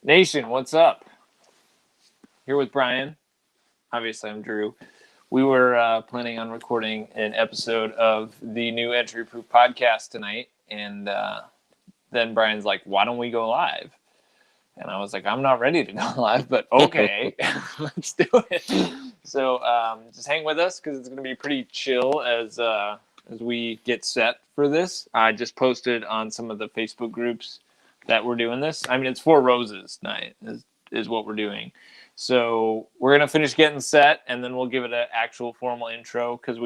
Nation, what's up? Here with Brian. Obviously, I'm Drew. We were planning on recording an episode of the new Entry Proof podcast tonight, and then Brian's like, "Why don't we go live?" And I was like, "I'm not ready to go live, but okay, let's do it." So just hang with us because it's going to be pretty chill as we get set for this. I just posted on some of the Facebook groups that we're doing this. I mean, it's Four Roses night is what we're doing. So we're going to finish getting set, and then we'll give it an actual formal intro because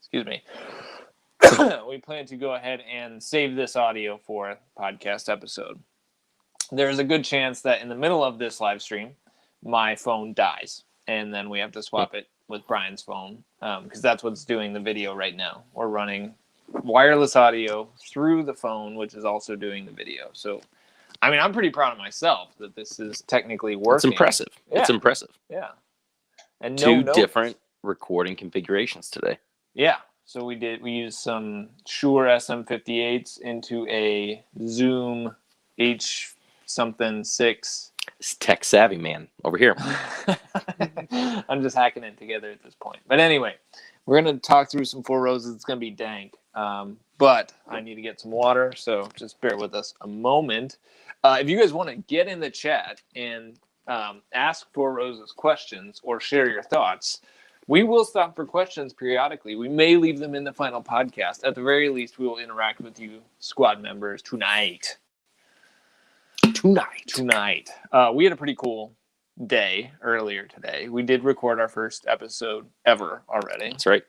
excuse me, we plan to go ahead and save this audio for a podcast episode. There's a good chance that in the middle of this live stream, my phone dies, and then we have to swap it with Brian's phone because that's what's doing the video right now. We're running wireless audio through the phone, which is also doing the video. So, I mean, I'm pretty proud of myself that this is technically working. It's impressive. Yeah. It's impressive. Yeah. And two different recording configurations today. Yeah. So we used some Shure SM58s into a Zoom H something 6. It's tech savvy man over here. I'm just hacking it together at this point. But anyway, we're going to talk through some Four Roses. It's going to be dank. But I need to get some water, so just bear with us a moment. If you guys want to get in the chat and ask Four Roses questions or share your thoughts, we will stop for questions periodically. We may leave them in the final podcast. At the very least, we will interact with you squad members tonight. We had a pretty cool day earlier today. We did record our first episode ever already. That's right.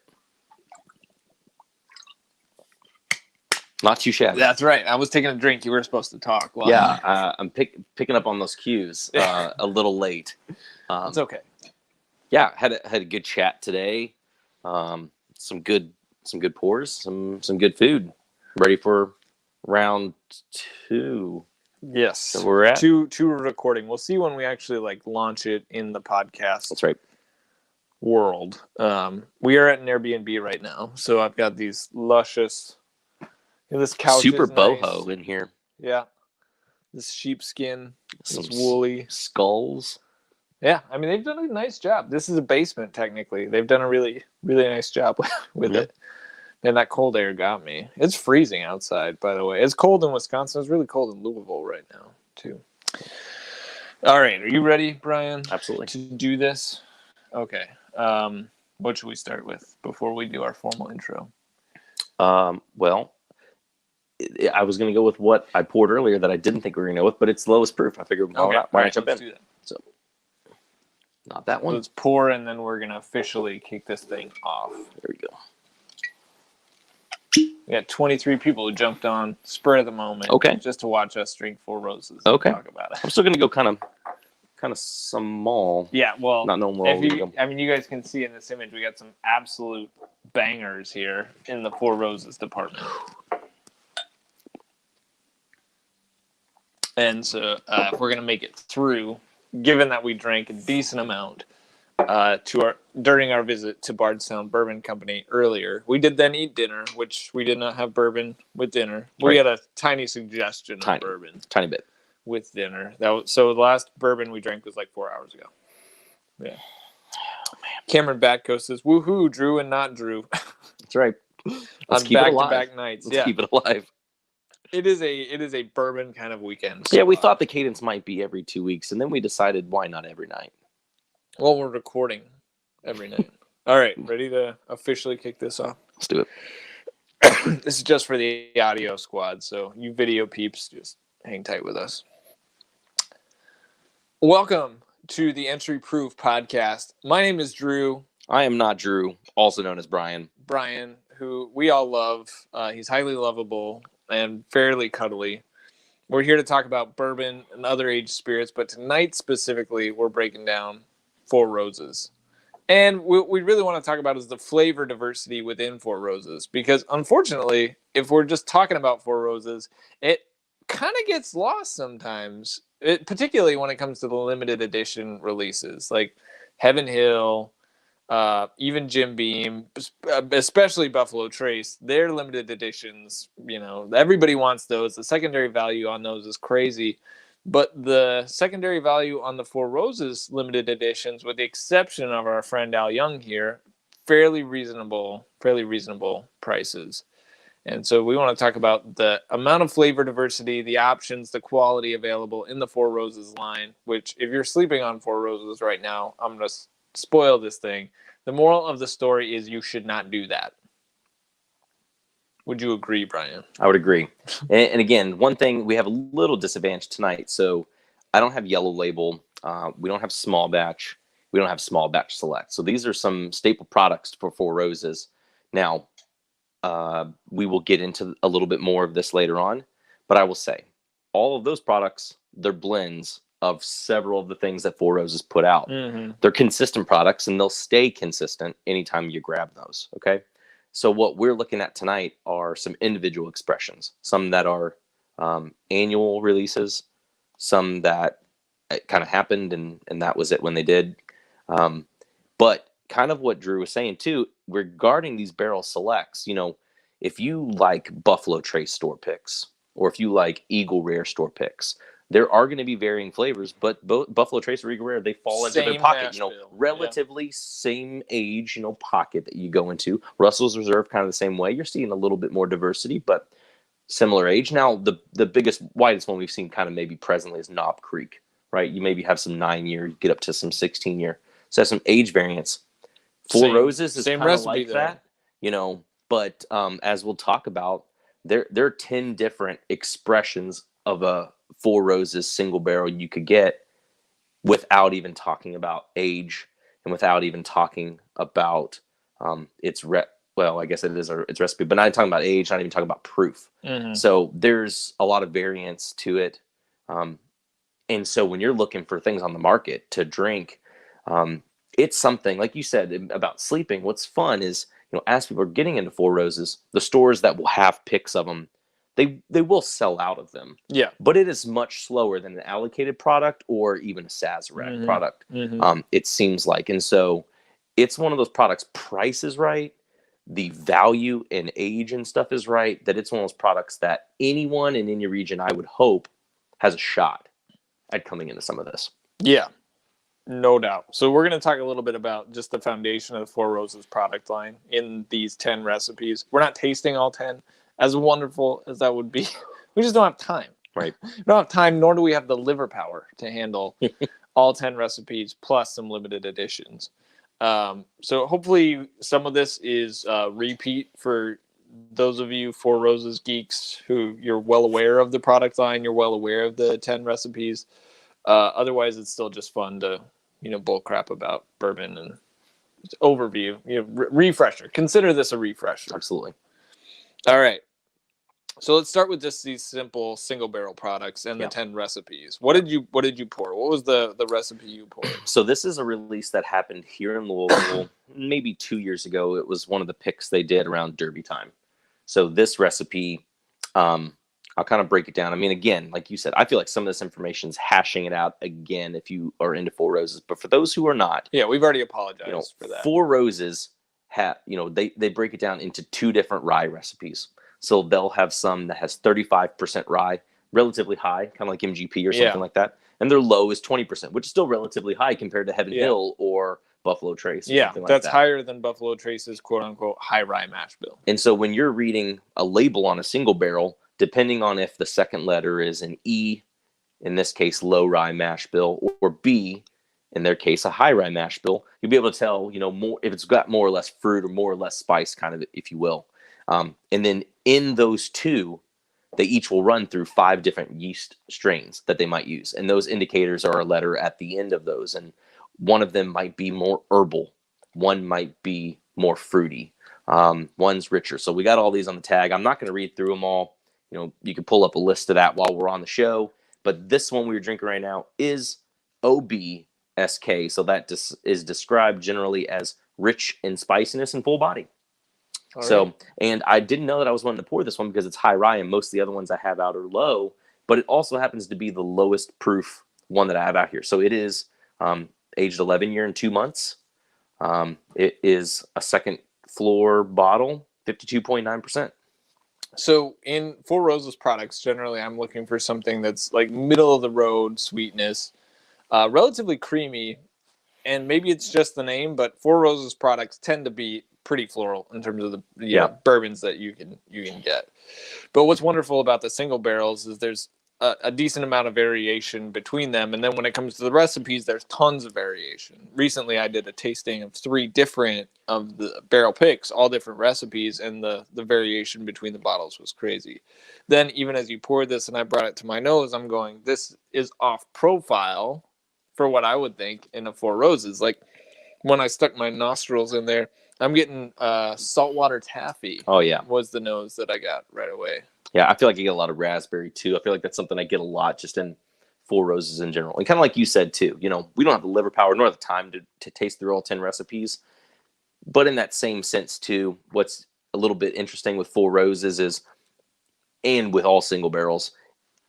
Not too shabby. That's right. I was taking a drink. You were supposed to talk. Well, yeah, I'm picking up on those cues a little late. It's okay. Yeah, had a good chat today. Some good pours. Some good food. Ready for round 2. Yes. So we're at two recording. We'll see when we actually launch it in the podcast. That's right. World. We are at an Airbnb right now, so I've got these luscious. This couch super is boho nice. In here. Yeah. This sheepskin. Some this woolly skulls. Yeah, I mean they've done a nice job. This is a basement technically. They've done a really, really nice job with it. And that cold air got me. It's freezing outside, by the way. It's cold in Wisconsin. It's really cold in Louisville right now, too. All right. Are you ready, Brian? Absolutely. To do this? Okay. What should we start with before we do our formal intro? Well, I was going to go with what I poured earlier that I didn't think we were going to go with, but it's lowest proof. I figured, why not jump in? Do that. So, not that one. Let's pour, and then we're going to officially kick this thing off. There we go. We got 23 people who jumped on spur of the moment. Okay. Just to watch us drink Four Roses. Okay. And talk about it. I'm still going to go kind of small. Yeah, well, not knowing where I mean, you guys can see in this image, we got some absolute bangers here in the Four Roses department. And so if we're going to make it through, given that we drank a decent amount during our visit to Bardstown Bourbon Company earlier, we did then eat dinner, which we did not have bourbon with dinner. We had a tiny suggestion of bourbon. Tiny bit. With dinner. So the last bourbon we drank was 4 hours ago. Yeah. Oh, man. Cameron Batko says, "Woohoo, Drew and not Drew." That's right. On back-to-back nights. Let's keep it alive. It is a bourbon kind of weekend. So, yeah, we thought the cadence might be every 2 weeks, and then we decided why not every night. Well, we're recording every night. All right, ready to officially kick this off? Let's do it. This is just for the audio squad, so you video peeps, just hang tight with us. Welcome to the Entry Proof podcast. My name is Drew. I am not Drew, also known as Brian. Brian, who we all love. He's highly lovable and fairly cuddly. We're here to talk about bourbon and other aged spirits, but tonight specifically, we're breaking down Four Roses. And what we really want to talk about is the flavor diversity within Four Roses, because unfortunately, if we're just talking about Four Roses, it kind of gets lost sometimes, particularly when it comes to the limited edition releases, like Heaven Hill, even Jim Beam, especially Buffalo Trace. They're limited editions. Everybody wants those. The secondary value on those is crazy. But the secondary value on the Four Roses limited editions, with the exception of our friend Al Young here, fairly reasonable prices. And so we want to talk about the amount of flavor diversity, the options, the quality available in the Four Roses line, which if you're sleeping on Four Roses right now, I'm going to spoil this thing. The moral of the story is you should not do that. Would you agree, Brian? I would agree. And again, one thing, we have a little disadvantage tonight. So I don't have yellow label. We don't have small batch. We don't have small batch select. So these are some staple products for Four Roses. Now, we will get into a little bit more of this later on, but I will say all of those products, they're blends of several of the things that Four Roses put out. Mm-hmm. They're consistent products, and they'll stay consistent anytime you grab those. Okay. So what we're looking at tonight are some individual expressions, some that are annual releases, some that it kind of happened and that was it when they did. But kind of what Drew was saying too, regarding these barrel selects, you know, if you like Buffalo Trace store picks, or if you like Eagle Rare store picks, there are going to be varying flavors, but both Buffalo Trace or Eagle Rare, they fall into their pocket, you know, relatively same age, you know, pocket that you go into. Russell's Reserve, kind of the same way. You're seeing a little bit more diversity, but similar age. Now, the biggest, widest one we've seen kind of maybe presently is Knob Creek, right? You maybe have some 9-year, you get up to some 16-year. So that's some age variance. Four Roses is kind of like that, you know, but as we'll talk about, there are 10 different expressions of a Four Roses single barrel you could get without even talking about age and without even talking about well, I guess it is its recipe, but not talking about age, not even talking about proof. Mm-hmm. So there's a lot of variance to it. And so when you're looking for things on the market to drink, it's something like you said about sleeping. What's fun is, you know, as people are getting into Four Roses, the stores that will have picks of them, they will sell out of them. Yeah. But it is much slower than an allocated product or even a Sazerac product. Mm-hmm. It seems like. And so it's one of those products, price is right, the value and age and stuff is right, that it's one of those products that anyone in any region, I would hope, has a shot at coming into some of this. Yeah. No doubt. So we're going to talk a little bit about just the foundation of the Four Roses product line in these 10 recipes. We're not tasting all 10, as wonderful as that would be. We just don't have time. Right. We don't have time, nor do we have the liver power to handle all 10 recipes plus some limited editions. So hopefully some of this is repeat for those of you Four Roses geeks who you're well aware of the product line, you're well aware of the 10 recipes. Otherwise, it's still just fun to, you know, bull crap about bourbon and overview, you know, refresher. Consider this a refresher. Absolutely. All right. So let's start with just these simple single barrel products and the 10 recipes. What did you pour? What was the recipe you poured? So this is a release that happened here in Louisville maybe 2 years ago. It was one of the picks they did around Derby time. So this recipe, I'll kind of break it down. I mean, again, like you said, I feel like some of this information is hashing it out again if you are into Four Roses. But for those who are not, yeah, we've already apologized for that. Four Roses they break it down into 2 different rye recipes. So they'll have some that has 35% rye, relatively high, kind of like MGP or something like that. And their low is 20%, which is still relatively high compared to Heaven Hill or Buffalo Trace. Or something like that's that. higher than Buffalo Trace's quote unquote high rye mash bill. And so when you're reading a label on a single barrel, depending on if the second letter is an E, in this case, low rye mash bill, or B, in their case, a high rye mash bill, you'll be able to tell, you know, more if it's got more or less fruit or more or less spice, kind of, if you will. And then in those 2, they each will run through 5 different yeast strains that they might use. And those indicators are a letter at the end of those. And one of them might be more herbal. One might be more fruity. One's richer. So we got all these on the tag. I'm not going to read through them all. You know, you can pull up a list of that while we're on the show. But this one we're drinking right now is OBSK. So that is described generally as rich in spiciness and full body. All so, right. And I didn't know that I was wanting to pour this one because it's high rye, and most of the other ones I have out are low, but it also happens to be the lowest proof one that I have out here. So it is aged 11 year and 2 months. It is a second floor bottle, 52.9%. So in Four Roses products, generally I'm looking for something that's like middle of the road sweetness, relatively creamy, and maybe it's just the name, but Four Roses products tend to be pretty floral in terms of the bourbons that you can get. But what's wonderful about the single barrels is there's a decent amount of variation between them, and then when it comes to the recipes, there's tons of variation. Recently, I did a tasting of 3 different of the barrel picks, all different recipes, and the variation between the bottles was crazy. Then, even as you poured this and I brought it to my nose, I'm going, this is off profile for what I would think in a Four Roses. Like when I stuck my nostrils in there, I'm getting saltwater taffy. Oh yeah, was the nose that I got right away. Yeah, I feel like I get a lot of raspberry too. I feel like that's something I get a lot just in Four Roses in general. And kind of like you said too, we don't have the liver power nor the time to taste through all 10 recipes. But in that same sense too, what's a little bit interesting with Four Roses is, and with all single barrels,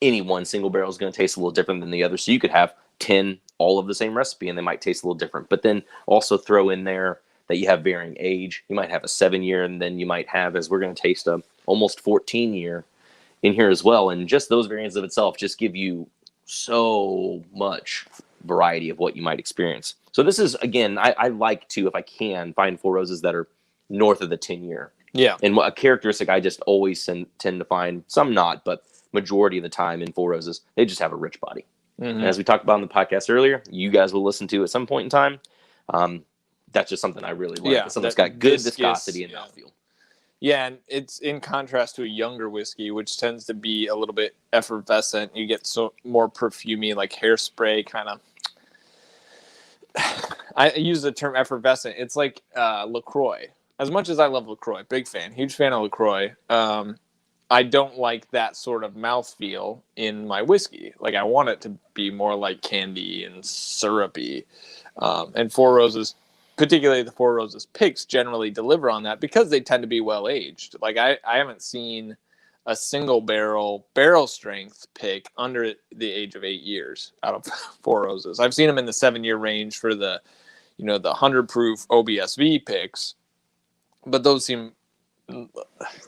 any one single barrel is going to taste a little different than the other. So you could have 10 all of the same recipe and they might taste a little different. But then also throw in there that you have varying age. You might have a 7-year, and then you might have, as we're going to taste, a almost 14-year in here as well. And just those variants of itself just give you so much variety of what you might experience. So this is, again, I like to, if I can, find Four Roses that are north of the 10-year. Yeah. And a characteristic I just always tend to find, some not, but majority of the time in Four Roses, they just have a rich body. And as we talked about in the podcast earlier, you guys will listen to at some point in time. That's just something I really like. It's something that's got good viscosity and mouthfeel. Yeah, and it's in contrast to a younger whiskey, which tends to be a little bit effervescent. You get more perfumey, like hairspray kind of. I use the term effervescent. It's like LaCroix. As much as I love LaCroix, big fan, huge fan of LaCroix, I don't like that sort of mouthfeel in my whiskey. Like I want it to be more like candy and syrupy. And Four Roses, particularly the Four Roses picks, generally deliver on that because they tend to be well aged. Like I haven't seen a single barrel strength pick under the age of 8 years out of Four Roses. I've seen them in the 7-year range for the, the 100 proof OBSV picks, but those seem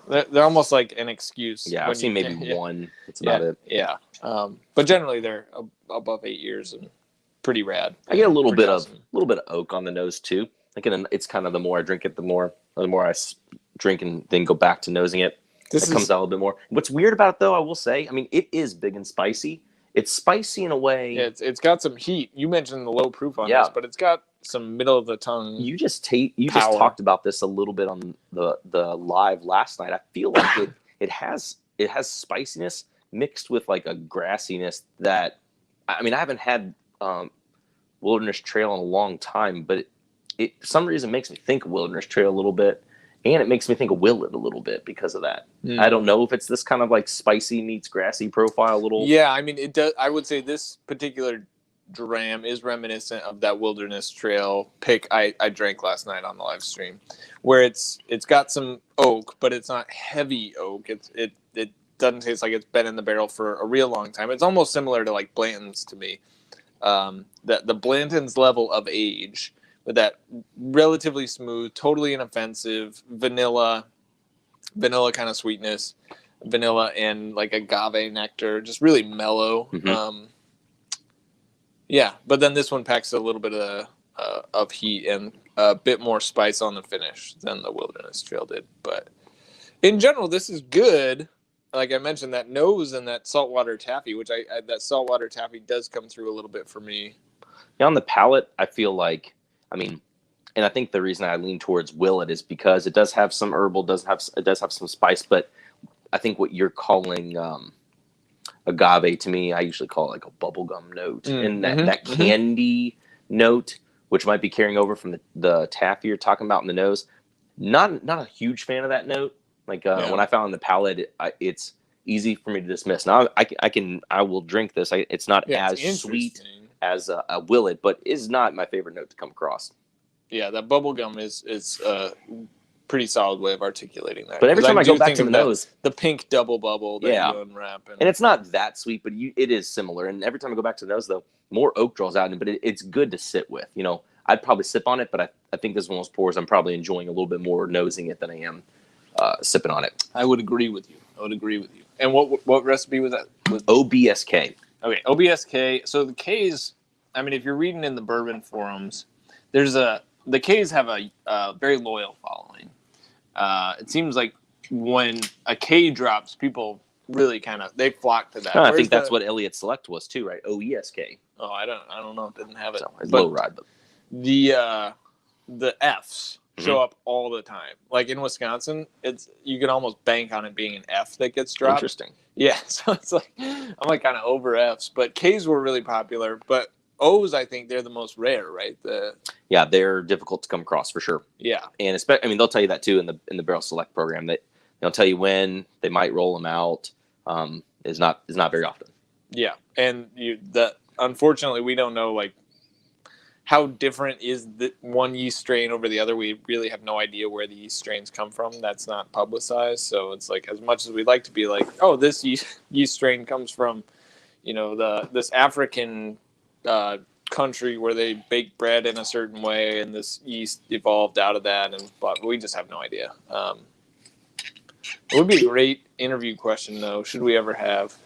they're almost like an excuse. Yeah, I've seen maybe one. That's about it. Yeah, but generally they're above 8 years and pretty rad. I get a little bit of oak on the nose too. Like it's kind of the more I drink it, the more I drink and then go back to nosing it. It comes out a little bit more. What's weird about it, though, I will say, I mean, it is big and spicy. It's spicy in a way. Yeah, it's got some heat. You mentioned the low proof on this, but it's got some middle of the tongue. You just talked about this a little bit on the live last night. I feel like it has spiciness mixed with like a grassiness that, I mean, I haven't had Wilderness Trail in a long time, but it for some reason makes me think of Wilderness Trail a little bit. And it makes me think of Willet a little bit because of that. I don't know if it's this kind of like spicy meets grassy profile a little. Yeah, I mean, it does. I would say this particular dram is reminiscent of that Wilderness Trail pick I drank last night on the live stream, where it's got some oak, but it's not heavy oak. It doesn't taste like it's been in the barrel for a real long time. It's almost similar to like Blanton's to me. That the Blanton's level of age, with that relatively smooth, totally inoffensive vanilla kind of sweetness, vanilla and like agave nectar, just really mellow. Yeah, but then this one packs a little bit of heat and a bit more spice on the finish than the Wilderness Trail did. But in general, this is good. Like I mentioned, that nose and that saltwater taffy, which that saltwater taffy does come through a little bit for me. Yeah, on the palate, I feel like, I mean, and I think the reason I lean towards Willet is because it does have some herbal, it does have some spice, but I think what you're calling agave, to me, I usually call it like a bubblegum note. And that candy note, which might be carrying over from the taffy you're talking about in the nose, not a huge fan of that note. Like when I found the palate, it's easy for me to dismiss. Now I will drink this. It's not as sweet as a Willet, but is not my favorite note to come across. Yeah, that bubblegum is a pretty solid way of articulating that. But every time I go back to the nose, the pink double bubble that you unwrap. And it's not that sweet, but it is similar. And every time I go back to the nose, though, more oak draws out, but it's good to sit with. I'd probably sip on it, but I think this one of those pours I'm probably enjoying a little bit more nosing it than I am sipping on it. I would agree with you. I would agree with you. And what recipe was that? OBSK. Okay, OBSK. So the K's, I mean, if you're reading in the bourbon forums, the K's have a very loyal following. It seems like when a K drops, people really they flock to that. No, I think that's what Elliott Select was too, right? OESK. Oh, I don't know. It didn't have it. So it's low ride, but the F's show up all the time. Like in Wisconsin, you can almost bank on it being an F that gets dropped. Interesting. Yeah, so it's like I'm like kind of over F's, but K's were really popular. But O's, I think they're the most rare, right? Yeah, they're difficult to come across for sure. Yeah, and they'll tell you that too in the Barrel Select program, that they'll tell you when they might roll them out. Is not very often. Yeah, and unfortunately we don't know like how different is the one yeast strain over the other. We really have no idea where the yeast strains come from. That's not publicized. So it's like, as much as we'd like to be like, oh, this yeast strain comes from, this African country where they bake bread in a certain way, and this yeast evolved out of that, but we just have no idea. It would be a great interview question, though, should we ever have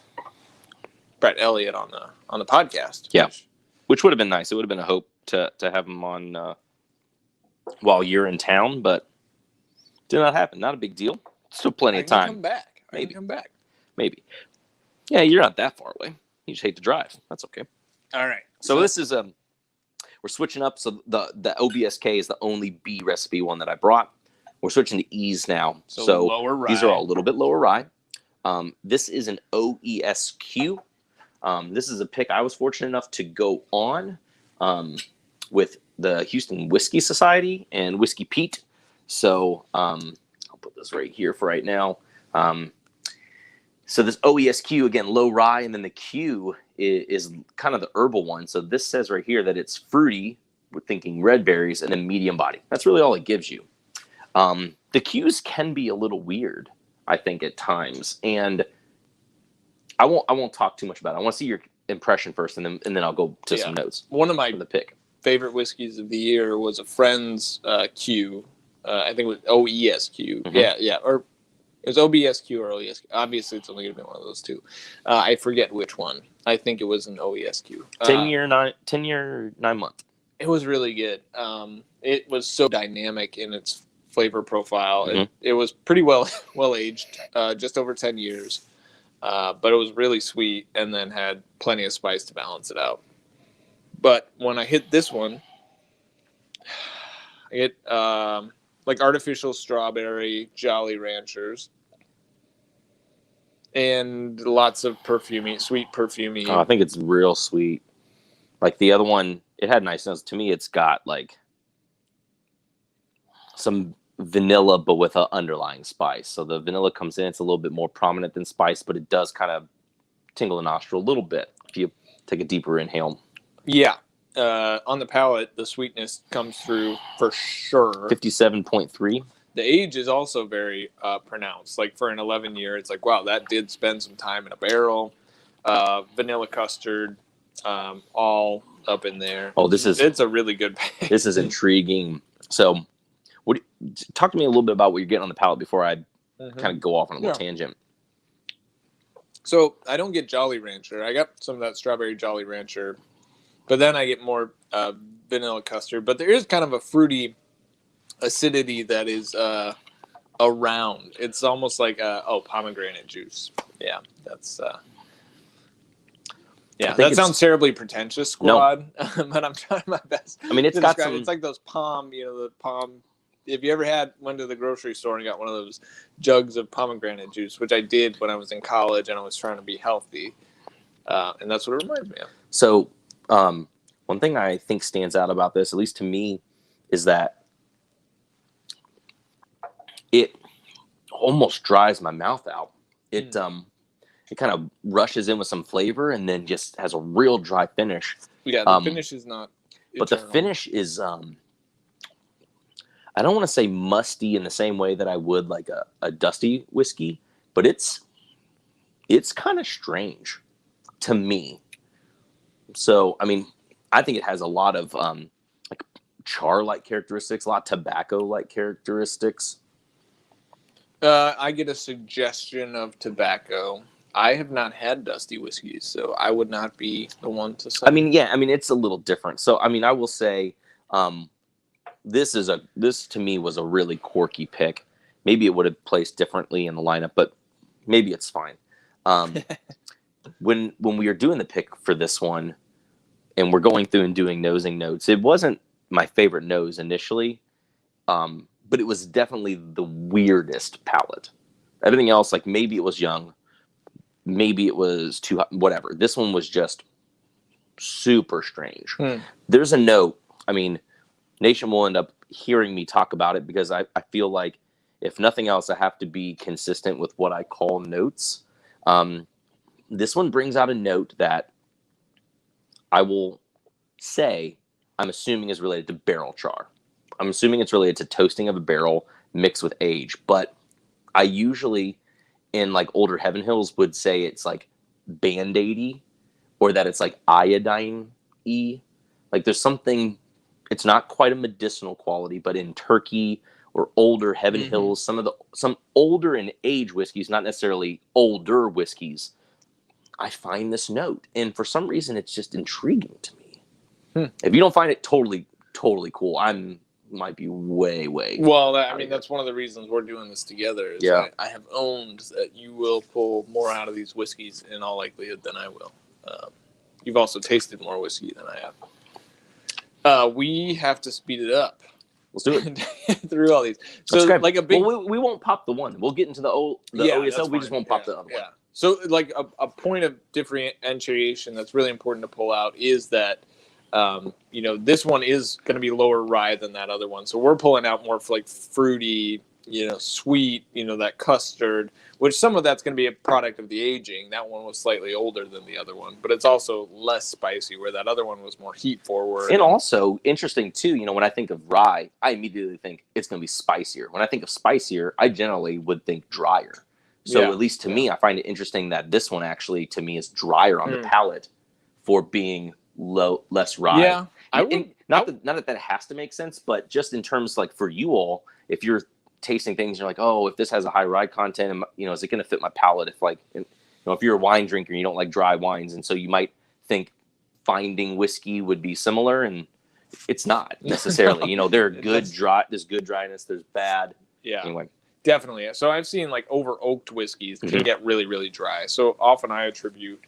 Brett Elliott on the podcast. Yeah, which would have been nice. It would have been a hope to have him on while you're in town, but did not happen. Not a big deal. Still plenty of time. Come back. Maybe. Come back. Maybe. Yeah, you're not that far away. You just hate to drive. That's okay. All right. So this is we're switching up. So the OBSK is the only B recipe one that I brought. We're switching to E's now. So lower rye. These are all a little bit lower rye. This is an OESQ. This is a pick I was fortunate enough to go on with the Houston Whiskey Society and Whiskey Pete. So I'll put this right here for right now. So this OESQ, again, low rye, and then the Q is kind of the herbal one. So this says right here that it's fruity, we're thinking red berries, and then medium body. That's really all it gives you. The Qs can be a little weird, I think, at times. And I won't talk too much about it. I want to see your impression first, and then I'll go to some notes. One of my favorite whiskeys of the year was a friend's Q. I think it was OESQ. Mm-hmm. Yeah. Or it was OBSQ or OESQ. Obviously, it's only going to be one of those two. I forget which one. I think it was an OESQ. 10 year, 9 month. It was really good. It was so dynamic in its flavor profile. Mm-hmm. It was pretty well aged, just over 10 years. But it was really sweet, and then had plenty of spice to balance it out. But when I hit this one, I get like artificial strawberry Jolly Ranchers, and lots of sweet perfumey. Oh, I think it's real sweet. Like the other one, it had nice notes. To me, it's got like some vanilla, but with an underlying spice. So the vanilla comes in, it's a little bit more prominent than spice, but it does kind of tingle the nostril a little bit if you take a deeper inhale. Yeah. On the palate, the sweetness comes through for sure. 57.3. The age is also very pronounced. Like for an 11-year, it's like, wow, that did spend some time in a barrel. Vanilla custard, all up in there. Oh, it's a really good bag. This is intriguing. So talk to me a little bit about what you're getting on the palate before I kind of go off on a little tangent. So I don't get Jolly Rancher. I got some of that strawberry Jolly Rancher, but then I get more vanilla custard. But there is kind of a fruity acidity that is around. It's almost like pomegranate juice. Yeah, that's that sounds terribly pretentious, squad. No. But I'm trying my best. I mean, it's got some. It's like those the palm. If you ever went to the grocery store and got one of those jugs of pomegranate juice, which I did when I was in college and I was trying to be healthy, and that's what it reminds me of. So, one thing I think stands out about this, at least to me, is that it almost dries my mouth out. It kind of rushes in with some flavor and then just has a real dry finish. Yeah, the finish is not eternal. But the finish is I don't want to say musty in the same way that I would like a dusty whiskey, but it's kind of strange to me. So, I mean, I think it has a lot of like char-like characteristics, a lot of tobacco-like characteristics. I get a suggestion of tobacco. I have not had dusty whiskeys, so I would not be the one to say. I mean, yeah, I mean it's a little different. So I mean, I will say, this to me was a really quirky pick. Maybe it would have placed differently in the lineup, but maybe it's fine. When we were doing the pick for this one, and we're going through and doing nosing notes, it wasn't my favorite nose initially, but it was definitely the weirdest palate. Everything else, like maybe it was young, maybe it was too hot, whatever. This one was just super strange. There's a note. I mean, Nation will end up hearing me talk about it because I feel like if nothing else, I have to be consistent with what I call notes. This one brings out a note that I will say I'm assuming is related to barrel char. I'm assuming it's related to toasting of a barrel mixed with age. But I usually, in like older Heaven Hills, would say it's like Band-Aid-y, or that it's like iodine-y. Like there's something, it's not quite a medicinal quality, but in Turkey or older Heaven Hills, some older in age whiskeys, not necessarily older whiskeys, I find this note. And for some reason, it's just intriguing to me. If you don't find it totally cool, might be way. Well, I mean, that's one of the reasons we're doing this together. Is I have owned that you will pull more out of these whiskeys in all likelihood than I will. You've also tasted more whiskey than I have. We have to speed it up. Let's do it through all these. So like a big. Well, we won't pop the one. We'll get into the OESO. We just won't pop the other one. So like a point of differentiation that's really important to pull out is that. This one is going to be lower rye than that other one. So we're pulling out more like fruity, sweet, that custard, which some of that's going to be a product of the aging. That one was slightly older than the other one, but it's also less spicy, where that other one was more heat forward. And also interesting too, when I think of rye, I immediately think it's going to be spicier. When I think of spicier, I generally would think drier. So at least to me, I find it interesting that this one actually to me is drier on the palate for being less rye. Yeah, not that has to make sense, but just in terms like for you all, if you're tasting things, you're like, oh, if this has a high rye content, is it going to fit my palate? If like, if you're a wine drinker and you don't like dry wines, and so you might think finding whiskey would be similar, and it's not necessarily. There are there's good dryness, there's bad. Yeah. Anyway. Definitely. So I've seen like over oaked whiskeys that can get really, really dry. So often I attribute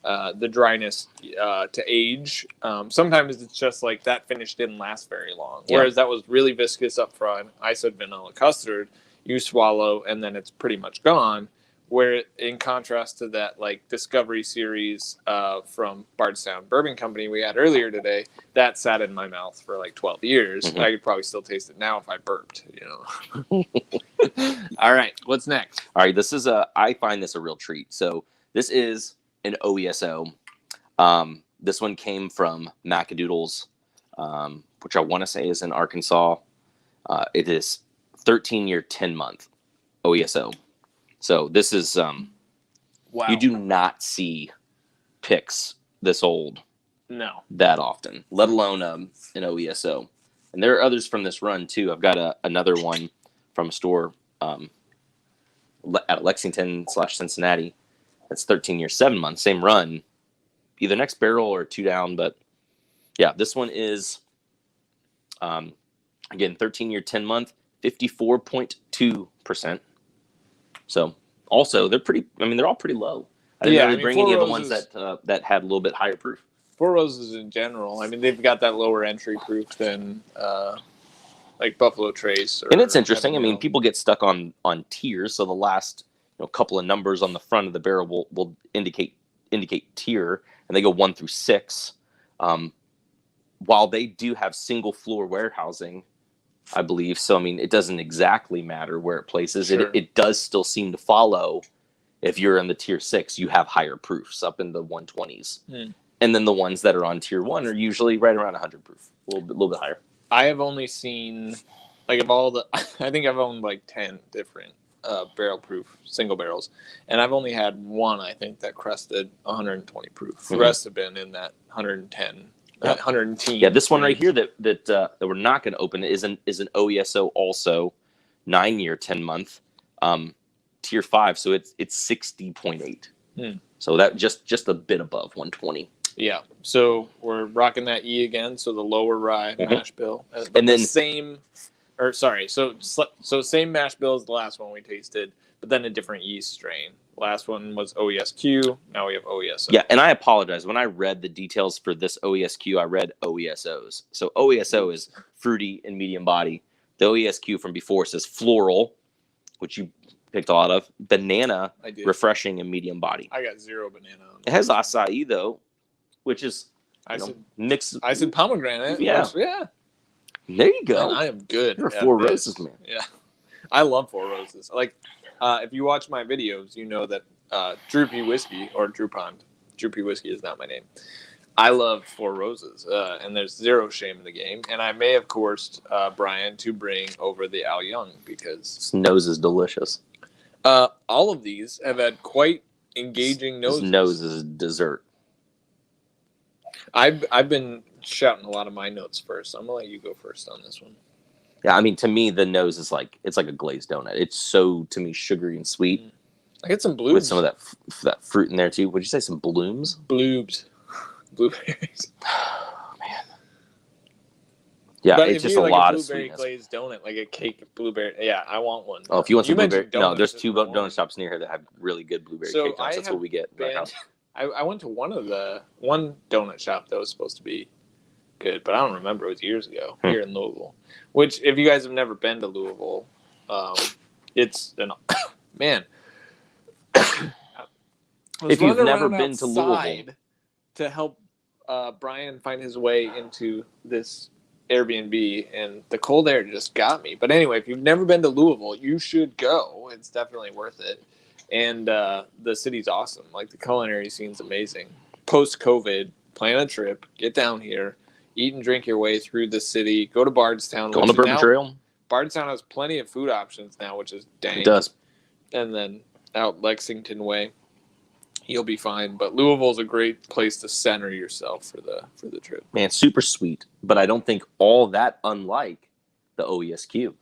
the dryness to age. Sometimes it's just like that finish didn't last very long. Whereas that was really viscous up front. I said vanilla custard, you swallow and then it's pretty much gone. Where in contrast to that like Discovery series from Bardstown Bourbon Company we had earlier today, that sat in my mouth for like 12 years. I could probably still taste it now if I burped, All right, what's next? All right, I find this a real treat. So this is an OESO. This one came from Macadoodles, which I want to say is in Arkansas. It is 13-year, 10-month OESO. So this is, wow. You do not see picks this old that often, let alone an OESO. And there are others from this run too. I've got another one from a store at Lexington/Cincinnati. That's 13 years, 7 months, same run, either next barrel or two down. But yeah, this one is, again, 13-year, 10-month, 54.2%. So also they're all pretty low. I didn't really bring any of the ones that had a little bit higher proof. Four Roses in general, they've got that lower entry proof than like Buffalo Trace. And it's interesting. People get stuck on tiers. So the last couple of numbers on the front of the barrel will indicate tier, and they go 1 through 6. While they do have single floor warehousing, I believe. So, it doesn't exactly matter where it places. Sure. It does still seem to follow. If you're in the tier 6, you have higher proofs up in the 120s. And then the ones that are on tier 1 are usually right around 100 proof, a little bit higher. I have only seen, like, I think I've owned like 10 different barrel proof single barrels. And I've only had one, I think, that crested 120 proof. The rest have been in that 110. 110. Yeah, this one right here that we're not going to open is an OESO also, 9-year, 10-month. Tier 5, so it's 60.8. So that just a bit above 120. Yeah. So we're rocking that E again. So the lower rye mash bill, and then so same mash bill as the last one we tasted, but then a different yeast strain. Last one was OESQ. Now we have OESO. Yeah, and I apologize. When I read the details for this OESQ, I read OESOs. So OESO is fruity and medium body. The OESQ from before says floral, which you picked a lot of. Banana, refreshing and medium body. I got 0 banana on it. It has acai though, which is mixed. I said pomegranate. Yeah. Yeah. There you go. Man, I am good. You're a Four Roses man. Yeah. I love Four Roses. Like, if you watch my videos, you know that Droopy Whiskey, or Droupon, Droopy Whiskey is not my name. I love Four Roses, and there's 0 shame in the game. And I may have coerced Brian to bring over the Al Young because his nose is delicious. All of these have had quite engaging noses. His nose is dessert. I've been shouting a lot of my notes first. I'm gonna let you go first on this one. Yeah, I mean, to me, the nose is like it's like a glazed donut. It's so, to me, sugary and sweet. I get some blooms with some of that fruit in there too. Would you say some blooms? Blueberries. Oh, man. Yeah, but it's just a lot of blueberry sweetness. glazed donut, like a cake of blueberry. Yeah, I want one. Oh, if you want some blueberry, donuts, there's 2 donut shops near here that have really good blueberry cake donuts. That's what we get. I went to one donut shop that was supposed to be good, but I don't remember. It was years ago here in Louisville. Which, if you guys have never been to Louisville, it's an man. If you've never been to Louisville, to help Brian find his way into this Airbnb, and the cold air just got me. But anyway, if you've never been to Louisville, you should go. It's definitely worth it. And the city's awesome. Like, the culinary scene's amazing. Post-COVID, plan a trip, get down here, eat and drink your way through the city, go to Bardstown. Go on the Bourbon Trail. Bardstown has plenty of food options now, which is dang. It does. And then out Lexington way, you'll be fine. But Louisville's a great place to center yourself for the trip. Man, super sweet, but I don't think all that unlike the OESQ.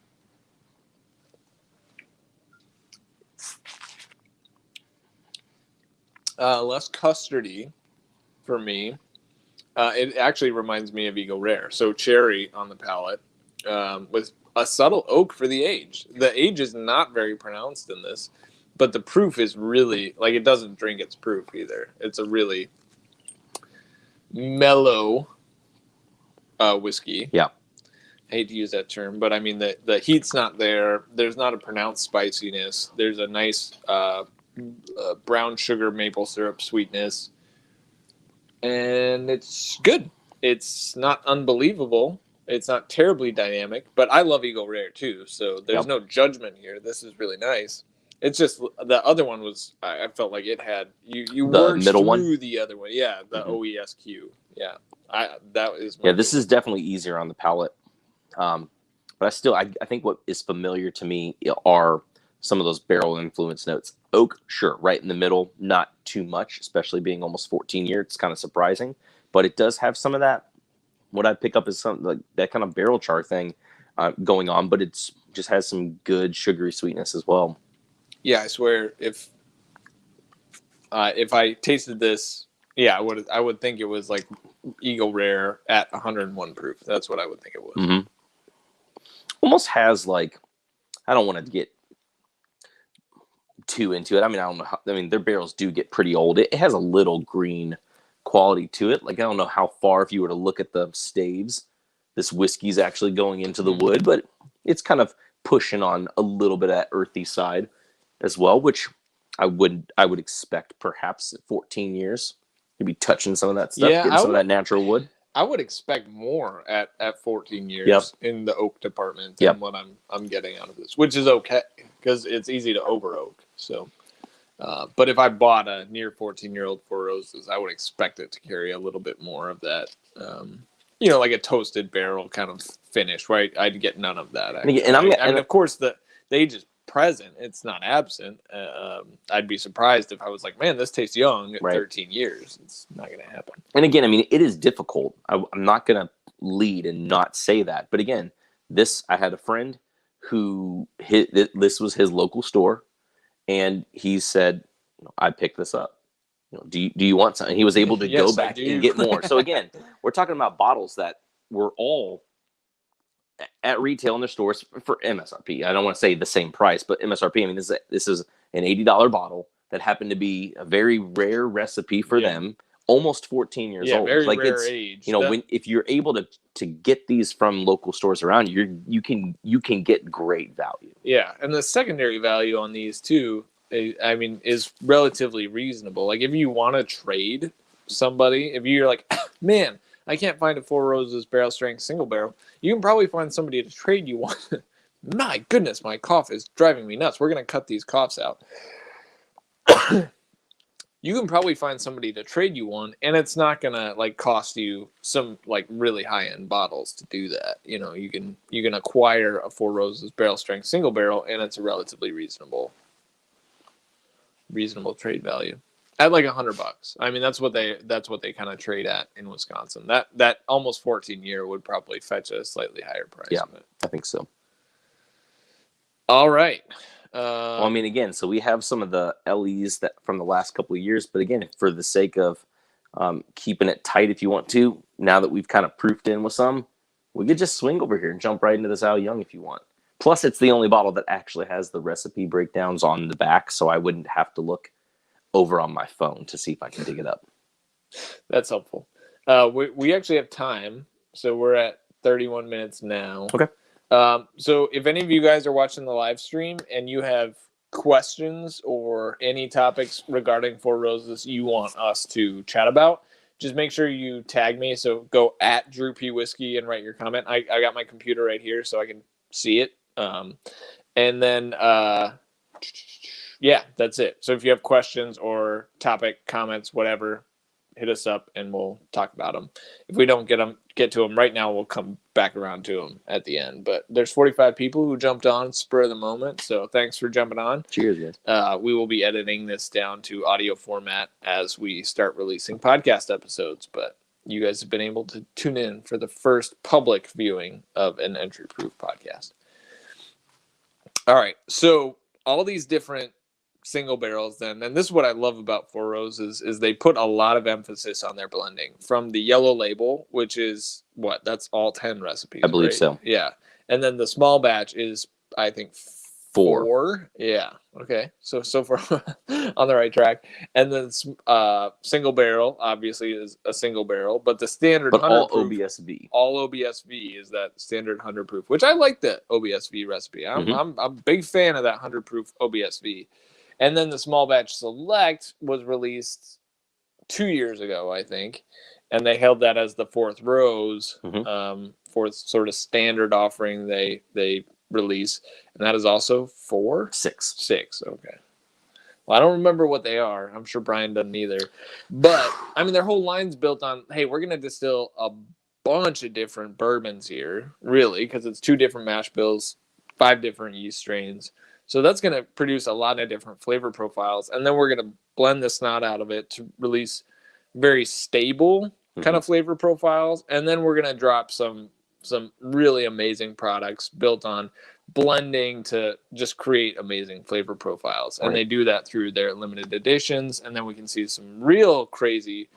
Less custardy for me. It actually reminds me of Eagle Rare. So cherry on the palate with a subtle oak for the age. The age is not very pronounced in this, but the proof is really, like, it doesn't drink its proof either. It's a really mellow whiskey. Yeah. I hate to use that term, but I mean the heat's not there. There's not a pronounced spiciness. There's a nice brown sugar maple syrup sweetness. And it's good. It's not unbelievable. It's not terribly dynamic, but I love Eagle Rare too. So there's no judgment here. This is really nice. It's just the other one was, I felt like it had, you worked middle through one? the other one. Yeah, the OESQ. Yeah, that is. This is definitely easier on the palate. But I think what is familiar to me are some of those barrel influence notes. Oak, sure, right in the middle, not too much, especially being almost 14 years. It's kind of surprising, but it does have some of that. What I pick up is some like that kind of barrel char thing going on, but it's just has some good sugary sweetness as well. Yeah, I swear, if I tasted this, I would think it was like Eagle Rare at 101 proof. That's what I would think it was. Mm-hmm. Almost has like, I don't want to get too into it. I mean, I don't know how, their barrels do get pretty old. It has a little green quality to it. Like, I don't know how far, if you were to look at the staves, this whiskey's actually going into the wood, but it's kind of pushing on a little bit of that earthy side as well, which I would expect perhaps at 14 years. You'd be touching some of that stuff, getting some of that natural wood. I would expect more at 14 years in the oak department than what I'm getting out of this, which is okay because it's easy to over oak. So, but if I bought a near 14-year-old Four Roses, I would expect it to carry a little bit more of that, like a toasted barrel kind of finish, right? I'd get none of that. And of course, the age is present. It's not absent. I'd be surprised if I was like, man, this tastes young at 13 years. It's not going to happen. And again, it is difficult. I'm not going to lead and not say that. But again, I had a friend who this was his local store, and he said, "I picked this up. Do you want some?" And he was able to Yes, go I back do. and get more. So again, we're talking about bottles that were all at retail in the stores for MSRP. I don't want to say the same price, but MSRP. I mean, this is an $80 bottle that happened to be a very rare recipe for them. Almost 14 years old. Very like rare it's age. when if you're able to get these from local stores around you can get great value. Yeah, and the secondary value on these too, I mean, is relatively reasonable. Like if you want to trade somebody, if you're like, man, I can't find a Four Roses barrel strength single barrel, you can probably find somebody to trade you one. My goodness, my cough is driving me nuts. We're gonna cut these coughs out. You can probably find somebody to trade you one, and it's not gonna like cost you some like really high end bottles to do that. You can acquire a Four Roses barrel strength single barrel, and it's a relatively reasonable trade value at like $100. I mean, that's what they kind of trade at in Wisconsin. That almost 14-year would probably fetch a slightly higher price. Yeah, I think so. All right. Well, I mean, again, so we have some of the LEs that from the last couple of years, but again, for the sake of keeping it tight, if you want to, now that we've kind of proofed in with some, we could just swing over here and jump right into this Al Young if you want. Plus, it's the only bottle that actually has the recipe breakdowns on the back, so I wouldn't have to look over on my phone to see if I can dig it up. That's helpful. We actually have time, so we're at 31 minutes now. Okay. So if any of you guys are watching the live stream and you have questions or any topics regarding Four Roses you want us to chat about, just make sure you tag me. So go at Drew P Whiskey and write your comment. I got my computer right here so I can see it. And then, yeah, that's it. So if you have questions or topic comments, whatever, hit us up and we'll talk about them. If we don't get to them right now, we'll come back around to them at the end. But there's 45 people who jumped on spur of the moment, so thanks for jumping on. Cheers, guys. We will be editing this down to audio format as we start releasing podcast episodes, but you guys have been able to tune in for the first public viewing of an Entry Proof podcast. All right, so all these different single barrels then, and this is what I love about Four Roses is they put a lot of emphasis on their blending from the yellow label, which is that's all 10 recipes, I believe right? so. Yeah. And then the small batch is I think four. Yeah. Okay. So far on the right track. And then single barrel obviously is a single barrel, but the standard all proof, OBSV. all OBSV is that standard 100 proof, which I like the OBSV recipe. I'm a big fan of that 100 proof OBSV. And then the small batch select was released 2 years ago, I think, and they held that as the fourth rose, fourth sort of standard offering they release, and that is also six. Okay. Well, I don't remember what they are. I'm sure Brian doesn't either. But I mean, their whole line's built on, hey, we're gonna distill a bunch of different bourbons here, really, because it's 2 different mash bills, 5 different yeast strains. So that's going to produce a lot of different flavor profiles. And then we're going to blend the snot out of it to release very stable kind of flavor profiles. And then we're going to drop some really amazing products built on blending to just create amazing flavor profiles. And they do that through their limited editions. And then we can see some real crazy,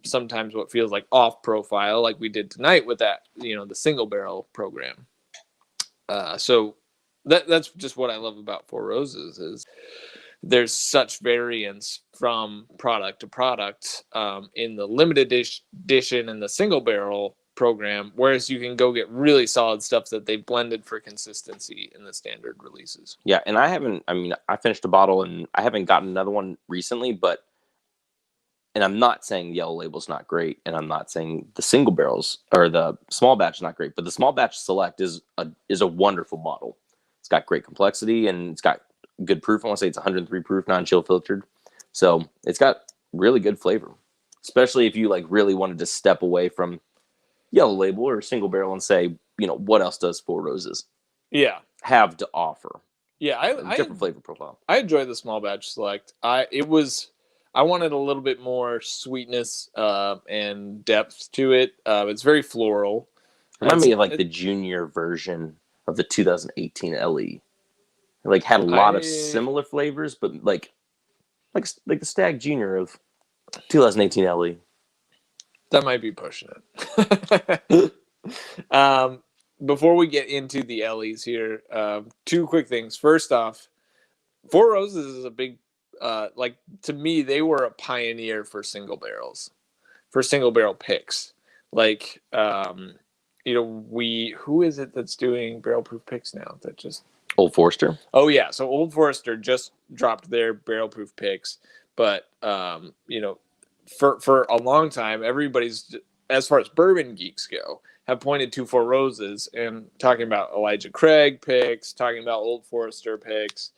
sometimes what feels like off profile, like we did tonight with that, the single barrel program. So that's just what I love about Four Roses is there's such variance from product to product in the limited edition and the single barrel program, whereas you can go get really solid stuff that they blended for consistency in the standard releases. Yeah, and I finished a bottle and I haven't gotten another one recently, and I'm not saying the yellow label's not great, and I'm not saying the single barrels or the small batch is not great, but the small batch select is a wonderful bottle. It's got great complexity and it's got good proof. I want to say it's 103 proof, non-chill filtered. So it's got really good flavor, especially if you really wanted to step away from yellow label or single barrel and say, what else does Four Roses have to offer? Yeah, different flavor profile. I enjoy the small batch select. I wanted a little bit more sweetness and depth to it. It's very floral. Remind me of the junior version of the 2018 LE. Like had a lot of similar flavors, but like the Stag Junior of 2018 LE. That might be pushing it. Before we get into the LEs here, two quick things. First off, Four Roses is a big, like to me, they were a pioneer for single barrels, for single barrel picks. Like, who is it that's doing barrel proof picks now? That just Old Forester. Oh yeah, so Old Forester just dropped their barrel proof picks, but for a long time, everybody's, as far as bourbon geeks go, have pointed to Four Roses and talking about Elijah Craig picks, talking about Old Forester picks.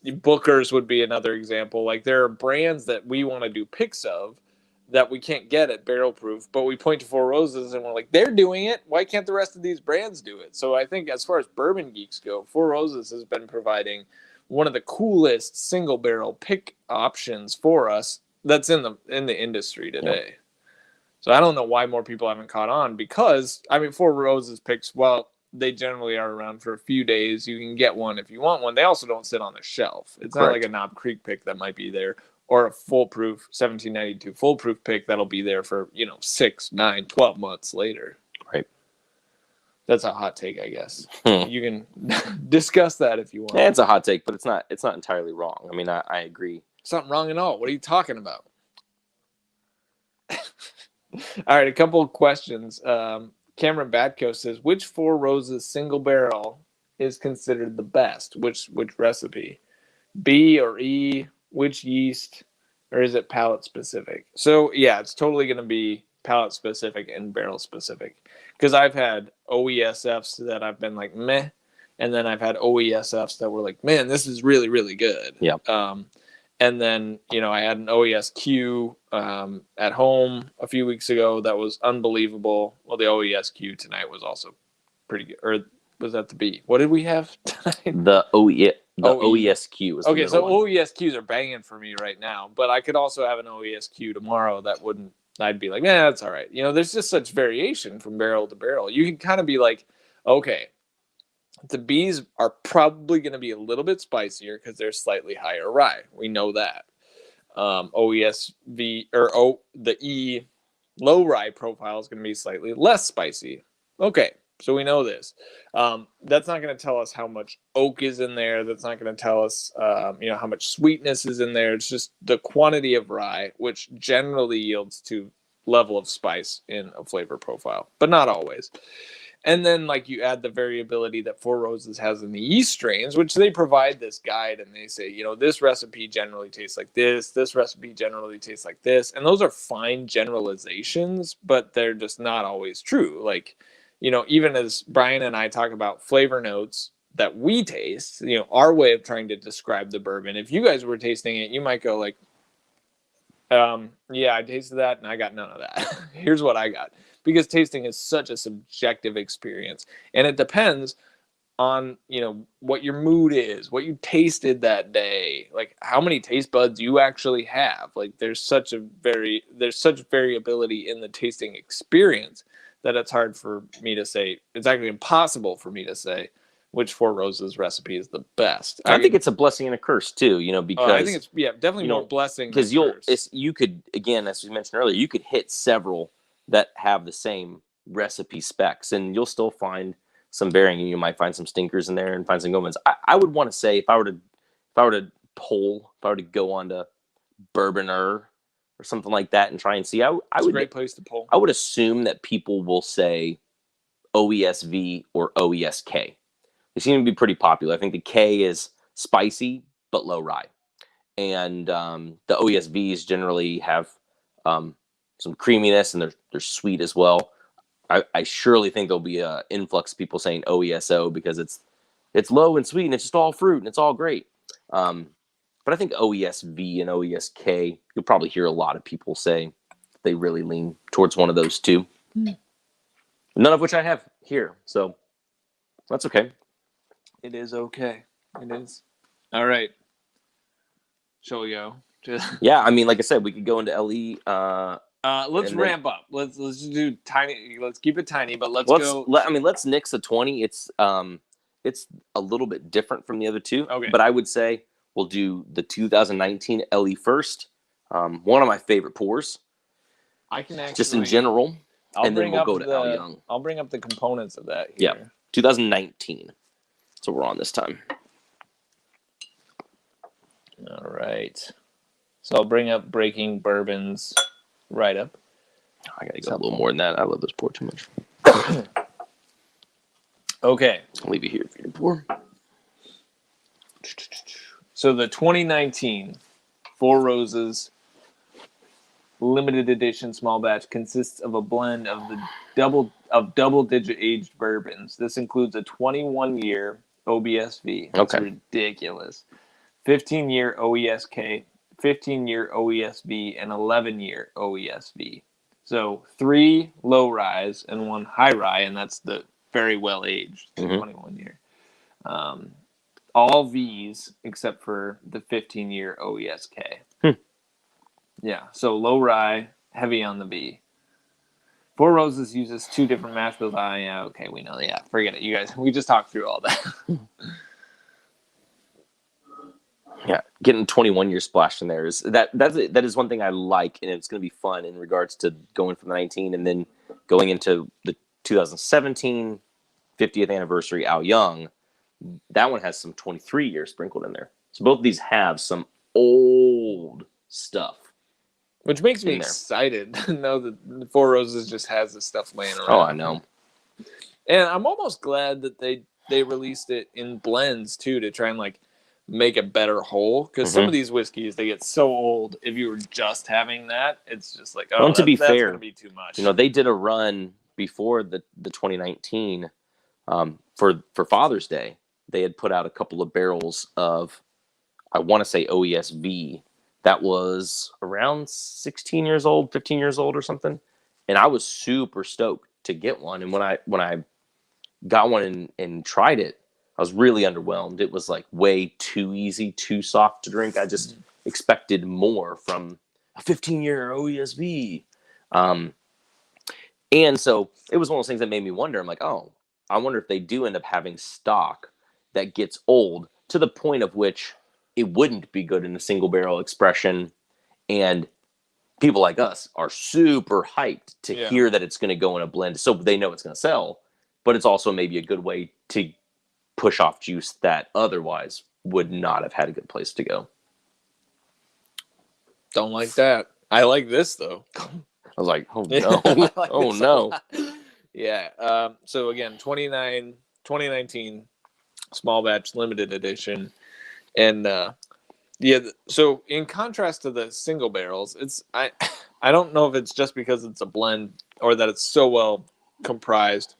Booker's would be another example. Like there are brands that we want to do picks of that we can't get at barrel proof, but we point to Four Roses and we're like, they're doing it. Why can't the rest of these brands do it? So I think as far as bourbon geeks go, Four Roses has been providing one of the coolest single barrel pick options for us that's in the industry today. Yeah. So I don't know why more people haven't caught on, because I mean, Four Roses picks, well, they generally are around for a few days. You can get one if you want one. They also don't sit on the shelf. It's Correct. Not like a Knob Creek pick that might be there, or a foolproof 1792 foolproof pick that'll be there for 6, 9, 12 months later. Right. That's a hot take, I guess. You can discuss that if you want. Yeah, it's a hot take, but it's not entirely wrong. I mean, I agree. It's not wrong at all. What are you talking about? All right, a couple of questions. Cameron Batko says, which Four Roses single barrel is considered the best? Which recipe? B or E? Which yeast? Or is it palate specific? So, yeah, it's totally going to be palate specific and barrel specific. Because I've had OESFs that I've been like, meh. And then I've had OESFs that were like, man, this is really, really good. Yeah. And then, I had an OESQ at home a few weeks ago that was unbelievable. Well, the OESQ tonight was also pretty good. Or was that the B? What did we have tonight? The OESQ was the okay, so one. OESQs are banging for me right now. But I could also have an OESQ tomorrow that wouldn't, I'd be like, that's all right. There's just such variation from barrel to barrel. You can kind of be like, okay, the Bs are probably going to be a little bit spicier because they're slightly higher rye. We know that. OESV or the E low rye profile is going to be slightly less spicy. Okay, so we know this. That's not going to tell us how much oak is in there. That's not going to tell us, how much sweetness is in there. It's just the quantity of rye, which generally yields to level of spice in a flavor profile, but not always. And then, you add the variability that Four Roses has in the yeast strains, which they provide this guide, and they say, this recipe generally tastes like this. This recipe generally tastes like this. And those are fine generalizations, but they're just not always true. Even as Brian and I talk about flavor notes that we taste, our way of trying to describe the bourbon, if you guys were tasting it, you might go like, yeah, I tasted that and I got none of that. Here's what I got. Because tasting is such a subjective experience. And it depends on, what your mood is, what you tasted that day, how many taste buds you actually have. There's such variability in the tasting experience that it's hard for me to say. It's actually impossible for me to say which Four Roses recipe is the best. I think it's a blessing and a curse too, because I think it's definitely more blessing because you could, again, as we mentioned earlier, you could hit several that have the same recipe specs, and you'll still find some varying. You might find some stinkers in there and find some good ones. I would want to say if I were to go on to Bourboner or something like that and try and see, it's a great place to pull. I would assume that people will say OESV or OESK. They seem to be pretty popular. I think the K is spicy but low rye, and the OESVs generally have some creaminess, and they're sweet as well. I surely think there'll be an influx of people saying OESO because it's low and sweet and it's just all fruit and it's all great. But I think OESV and OESK, you'll probably hear a lot of people say they really lean towards one of those two. None of which I have here, so that's okay. It is okay. It is. All right. Shall we go? Yeah, I mean, like I said, we could go into LE Let's And then- ramp up. Let's do tiny. Let's keep it tiny, but let's go. Let's nix the 20. It's a little bit different from the other two. Okay. But I would say we'll do the 2019 LE first. One of my favorite pours, I can actually just in general. I'll and then bring we'll up go to Al Young. I'll bring up the components of that Yeah. here. 2019. So we're on this time. All right. So I'll bring up Breaking Bourbon's write-up. I gotta go a little more than that. I love this pour too much. Okay. I'll leave it here for you to pour. So the 2019 Four Roses limited edition small batch consists of a blend of double-digit aged bourbons. This includes a 21-year OBSV. That's Okay. ridiculous. 15-year OESK, 15-year OESV, and 11-year OESV. So 3 low rise and 1 high rye, and that's the very well aged 21 year. All V's except for the 15-year OESK. Yeah, so low rye, heavy on the V. Four Roses uses 2 different mash bills. Yeah, okay, we know. Yeah, forget it, you guys. We just talked through all that. Yeah, getting 21-year splash in there is that is one thing I like, and it's going to be fun in regards to going from the 19 and then going into the 2017 50th anniversary Al Young. That one has some 23 years sprinkled in there. So both of these have some old stuff. Which makes me excited to know that Four Roses just has this stuff laying around. Oh, I know. And I'm almost glad that they released it in blends too, to try and like make a better whole, because some of these whiskeys, they get so old. If you were just having that, it's just like, oh, well, to be that's fair, gonna be too much. You know, they did a run before the 2019 for Father's Day. They had put out a couple of barrels of, I want to say OESV, that was around 16 years old, 15 years old or something, and I was super stoked to get one. And when I got one and tried it, I was really underwhelmed. It was like way too easy, too soft to drink. I just expected more from a 15-year OESV. And so it was one of those things that made me wonder. I'm like, oh, I wonder if they do end up having stock that gets old to the point of which it wouldn't be good in a single barrel expression. And people like us are super hyped to hear that it's going to go in a blend. So they know it's going to sell, but it's also maybe a good way to push off juice that otherwise would not have had a good place to go. Don't like that. I like this though. I was like, oh no. Like oh no. Yeah. So again, 2019 small batch limited edition. And so in contrast to the single barrels, I don't know if it's just because it's a blend or that it's so well comprised,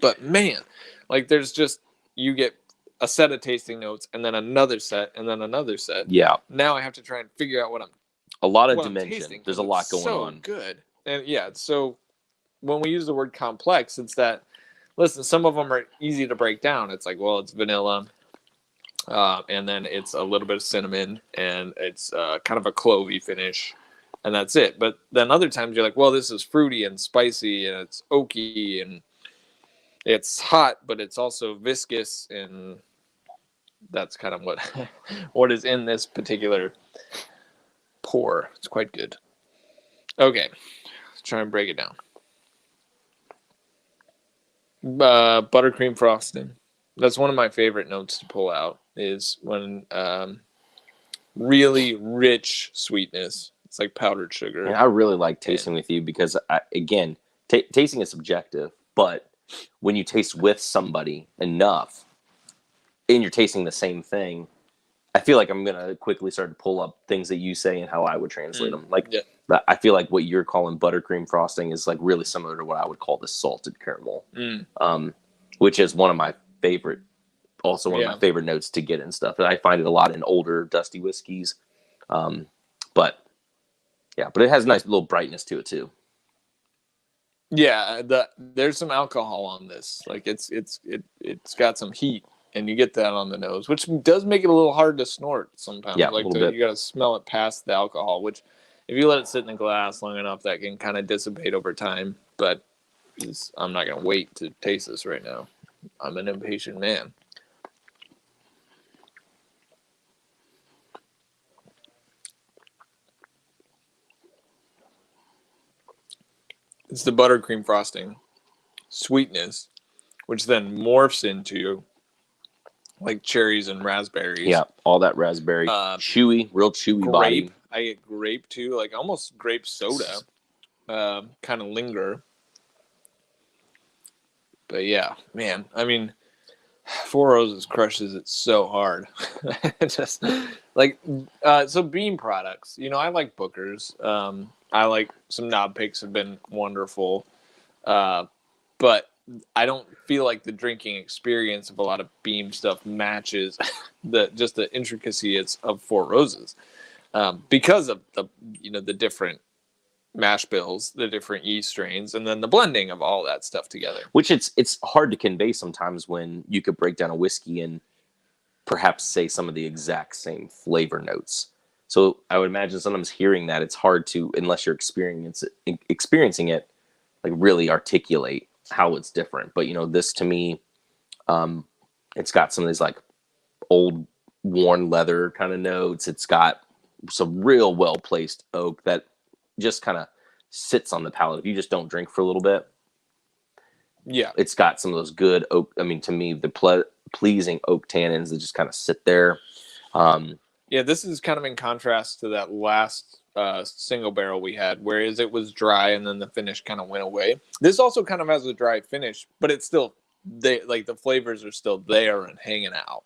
but man, like there's just, you get a set of tasting notes and then another set and then another set. Yeah. Now I have to try and figure out what a lot of I'm dimension. tasting, There's a lot going so on. Good. And yeah, so when we use the word complex, it's that, listen, some of them are easy to break down. It's like, well, it's vanilla, and then it's a little bit of cinnamon, and it's kind of a clovey finish, and that's it. But then other times you're like, well, this is fruity and spicy, and it's oaky, and it's hot, but it's also viscous, and that's kind of what is in this particular pour. It's quite good. Okay, let's try and break it down. Buttercream frosting. That's one of my favorite notes to pull out, is when really rich sweetness. It's like powdered sugar. And I really like tasting with you because, tasting is subjective, but when you taste with somebody enough and you're tasting the same thing, I feel like I'm going to quickly start to pull up things that you say and how I would translate them. Like, I feel like what you're calling buttercream frosting is like really similar to what I would call the salted caramel, which is one of my favorite notes to get and stuff. And I find it a lot in older dusty whiskeys. But it has a nice little brightness to it too. Yeah, there's some alcohol on this. Like it's got some heat, and you get that on the nose, which does make it a little hard to snort sometimes. Yeah, like a little bit. You got to smell it past the alcohol, which if you let it sit in the glass long enough, that can kind of dissipate over time. But I'm not gonna wait to taste this right now. I'm an impatient man. It's the buttercream frosting sweetness, which then morphs into like cherries and raspberries. Yeah, all that raspberry, chewy, real chewy grape. body. I get grape too, like almost grape soda, kind of linger. But yeah, man, I mean, Four Roses crushes it so hard. Just like so bean products. You know, I like Booker's. I like some knob picks have been wonderful. But I don't feel like the drinking experience of a lot of Beam stuff matches the intricacies of Four Roses, because of the different mash bills, the different yeast strains, and then the blending of all that stuff together. Which it's hard to convey sometimes when you could break down a whiskey and perhaps say some of the exact same flavor notes. So I would imagine sometimes hearing that it's hard to, unless you're experiencing it, like really articulate how it's different. But this to me, it's got some of these like old worn leather kind of notes. It's got some real well placed oak that just kind of sits on the palate. If you just don't drink for a little bit, yeah, it's got some of those good oak. I mean, to me, the pleasing oak tannins that just kind of sit there. Yeah, this is kind of in contrast to that last single barrel we had, whereas it was dry and then the finish kind of went away. This also kind of has a dry finish, but it's still the flavors are still there and hanging out.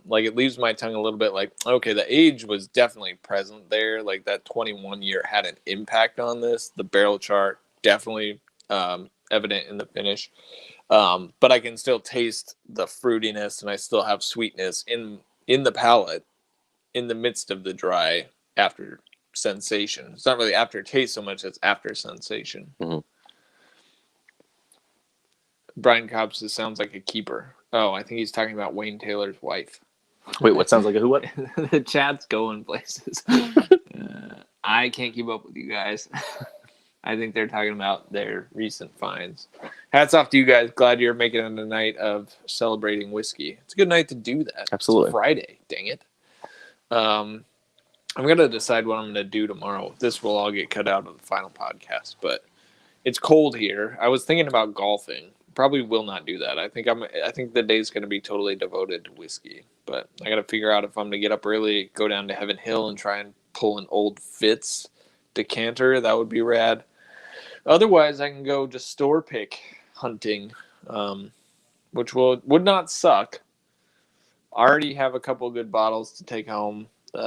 Like it leaves my tongue a little bit like, okay, the age was definitely present there. Like that 21 year had an impact on this. The barrel chart definitely evident in the finish. But I can still taste the fruitiness and I still have sweetness in the palate in the midst of the dry after sensation. It's not really after taste so much as after sensation. Mm-hmm. Brian Cobb says sounds like a keeper. Oh, I think he's talking about Wayne Taylor's wife. Wait, what sounds like a who? What? The chat's going places. I can't keep up with you guys. I think they're talking about their recent finds. Hats off to you guys. Glad you're making it a night of celebrating whiskey. It's a good night to do that. Absolutely. It's Friday, dang it. I'm going to decide what I'm going to do tomorrow. This will all get cut out of the final podcast, but it's cold here. I was thinking about golfing. Probably will not do that. I think the day's going to be totally devoted to whiskey, but I got to figure out if I'm going to get up early, go down to Heaven Hill and try and pull an old Fitz decanter. That would be rad. Otherwise, I can go just store pick hunting, which would not suck. I already have a couple good bottles to take home. There's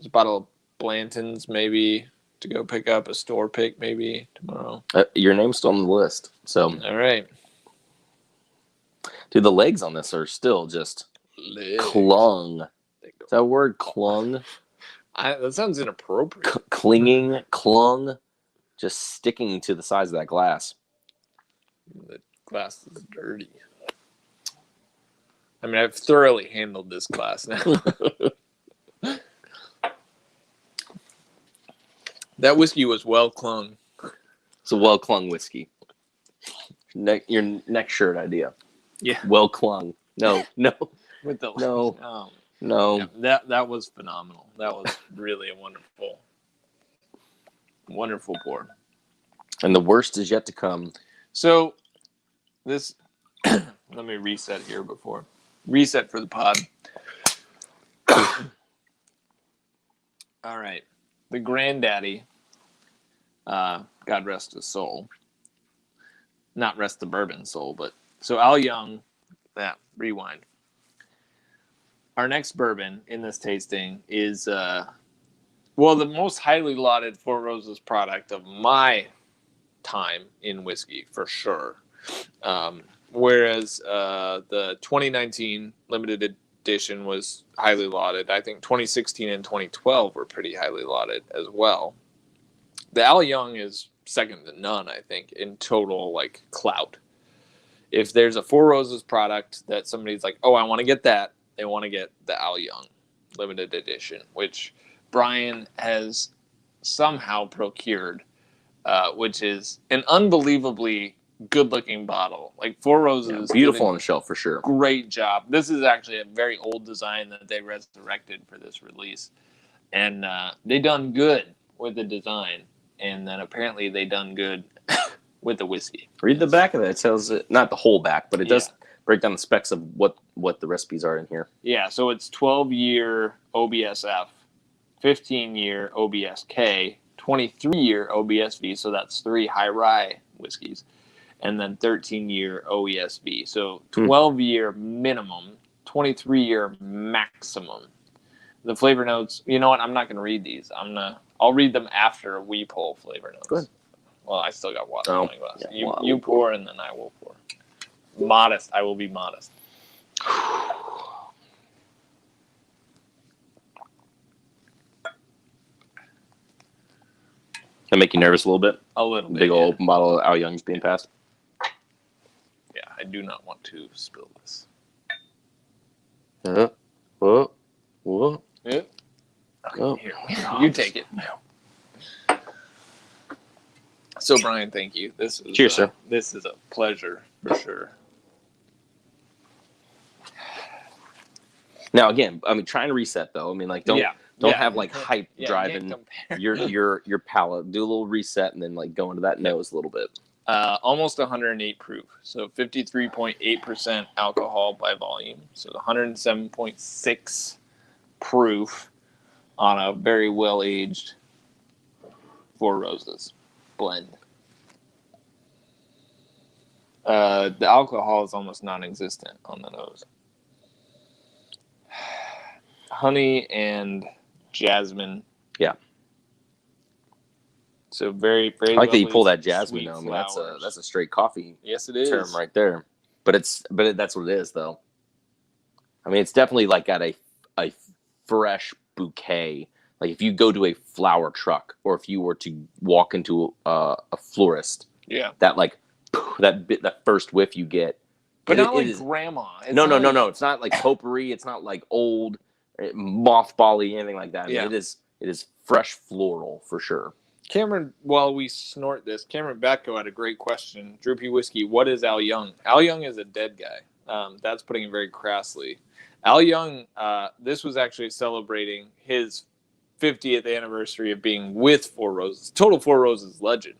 a bottle of Blanton's maybe to go pick up, a store pick maybe tomorrow. Your name's still on the list. So all right. Dude, the legs on this are still just clung. Is that a word, clung? That sounds inappropriate. Clinging, clung, just sticking to the sides of that glass. The glass is dirty. I mean, I've thoroughly handled this glass now. That whiskey was well clung. It's a well clung whiskey. Your next shirt idea. Yeah. Well clung. No. With the no. Yeah, that was phenomenal. That was really a wonderful pour. And the worst is yet to come. So this let me reset here reset for the pod. All right. The granddaddy, God rest his soul. Not rest the bourbon soul, but so Al Young, rewind. Our next bourbon in this tasting is the most highly lauded Four Roses product of my time in whiskey for sure. Whereas the 2019 limited edition was highly lauded. I think 2016 and 2012 were pretty highly lauded as well. The Al Young is second to none, I think, in total like clout. If there's a Four Roses product that somebody's like, oh, I want to get that, they want to get the Al Young limited edition, which Brian has somehow procured, which is an unbelievably good-looking bottle. Like Four Roses, beautiful on the shelf for sure. Great job. This is actually a very old design that they resurrected for this release, and they done good with the design, and then apparently they done good with the whiskey. Read the back of it. It tells it, not the whole back, but it does break down the specs of what the recipes are in here. Yeah, so it's 12-year OBSF, 15-year OBSK, 23-year OBSV, so that's 3 high rye whiskeys, and then 13-year OESV. So 12-year minimum, 23-year maximum. The flavor notes, you know what? I'm not going to read these. I'll read them after we pull flavor notes. Go ahead. Well, I still got water in my glass. Yeah, you pour and then I will pour. Modest. I will be modest. That make you nervous a little bit? A little bit. Big old open bottle of Al Young's being passed. Yeah, I do not want to spill this. Whoa. Yeah. Okay, Oh. here, you take it. So, Brian, thank you. Cheers, sir. This is a pleasure for sure. Now, again, I mean, trying to reset though. I mean, like, don't have like hype driving your palate. Do a little reset and then like go into that nose a little bit. Almost 108 proof, so 53.8% alcohol by volume. So 107.6 proof on a very well aged Four Roses blend. The alcohol is almost non-existent on the nose. Honey and jasmine. Yeah. So very, very. I like that you lovely, pull that jasmine. sweet Though. I mean, flowers. that's a straight coffee. Yes, it is. Term right there. But that's what it is though. I mean, it's definitely like got a fresh bouquet. Like if you go to a flower truck, or if you were to walk into a florist, that like that first whiff you get, but not like grandma. No. It's not like potpourri. It's not like old mothbally, anything like that. I mean, it is fresh floral for sure. Cameron, while we snort this, Cameron Batko had a great question. Droopy Whiskey, what is Al Young? Al Young is a dead guy. That's putting it very crassly. Al Young, this was actually celebrating his 50th anniversary of being with Four Roses. Total Four Roses legend.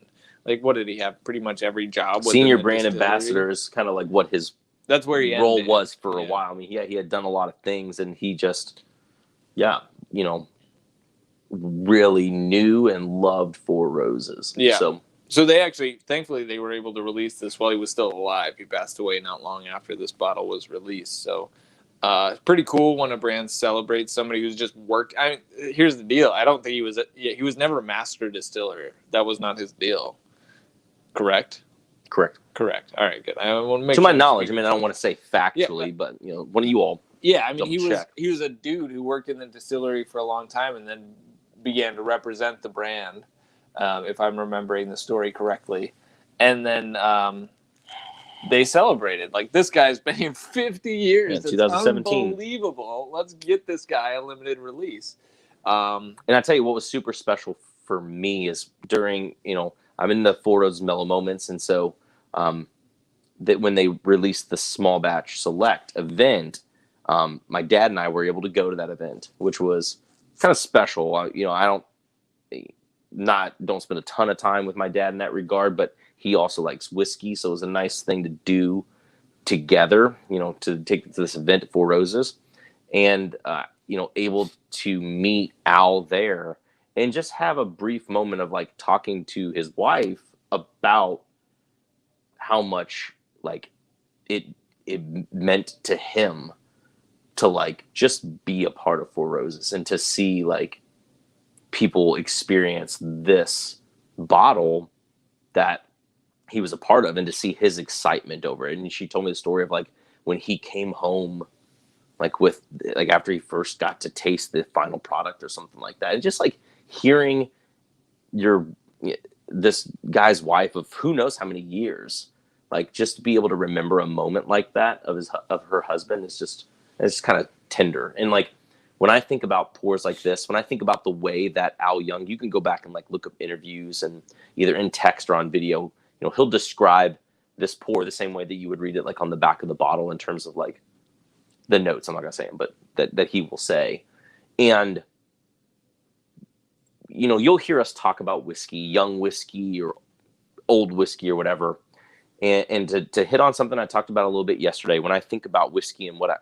Like, what did he have? Pretty much every job. Senior brand ambassador is kind of like what his role was for a while. I mean, he had done a lot of things, and he just, really knew and loved Four Roses. Yeah. So they actually, thankfully, they were able to release this while he was still alive. He passed away not long after this bottle was released. So it's pretty cool when a brand celebrates somebody who's just worked. I mean, here's the deal. I don't think he was never a master distiller. That was not his deal. Correct. All right, good. I want to make to my knowledge. I mean, I don't want to say factually, but one of you all. Yeah, I mean, he was a dude who worked in the distillery for a long time and then began to represent the brand, if I'm remembering the story correctly. And then they celebrated. Like, this guy's been here 50 years. Yeah, 2017. Unbelievable. Let's get this guy a limited release. And I tell you what was super special for me is during, I'm in the Four Roses Mellow Moments, and so that when they released the small batch select event, my dad and I were able to go to that event, which was kind of special. I don't spend a ton of time with my dad in that regard, but he also likes whiskey, so it was a nice thing to do together. To take to this event at Four Roses, and able to meet Al there and just have a brief moment of like talking to his wife about how much like it meant to him to like just be a part of Four Roses and to see like people experience this bottle that he was a part of, and to see his excitement over it. And she told me the story of like when he came home, like with like after he first got to taste the final product or something like that, and just like hearing this guy's wife of who knows how many years, like just to be able to remember a moment like that of her husband is just, it's kind of tender. And like when I think about pours like this, when I think about the way that Al Young, you can go back and like look up interviews and either in text or on video, he'll describe this pour the same way that you would read it like on the back of the bottle in terms of like the notes. I'm not gonna say them, but that he will say. And you'll hear us talk about whiskey, young whiskey or old whiskey or whatever. And to hit on something I talked about a little bit yesterday, when I think about whiskey and what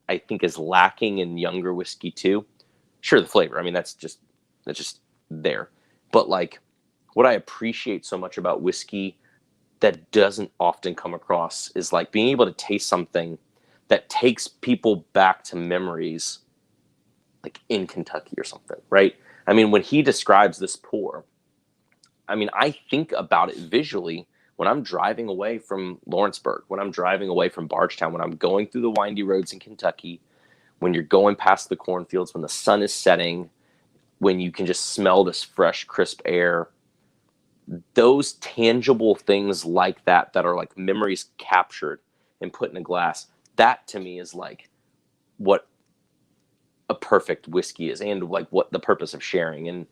I think is lacking in younger whiskey too, sure, the flavor. I mean, that's just there. But like what I appreciate so much about whiskey that doesn't often come across is like being able to taste something that takes people back to memories like in Kentucky or something, right? I mean, when he describes this pour, I mean, I think about it visually when I'm driving away from Lawrenceburg, when I'm driving away from Bardstown, when I'm going through the windy roads in Kentucky, when you're going past the cornfields, when the sun is setting, when you can just smell this fresh, crisp air, those tangible things like that are like memories captured and put in a glass, that to me is like what a perfect whiskey is and like what the purpose of sharing. And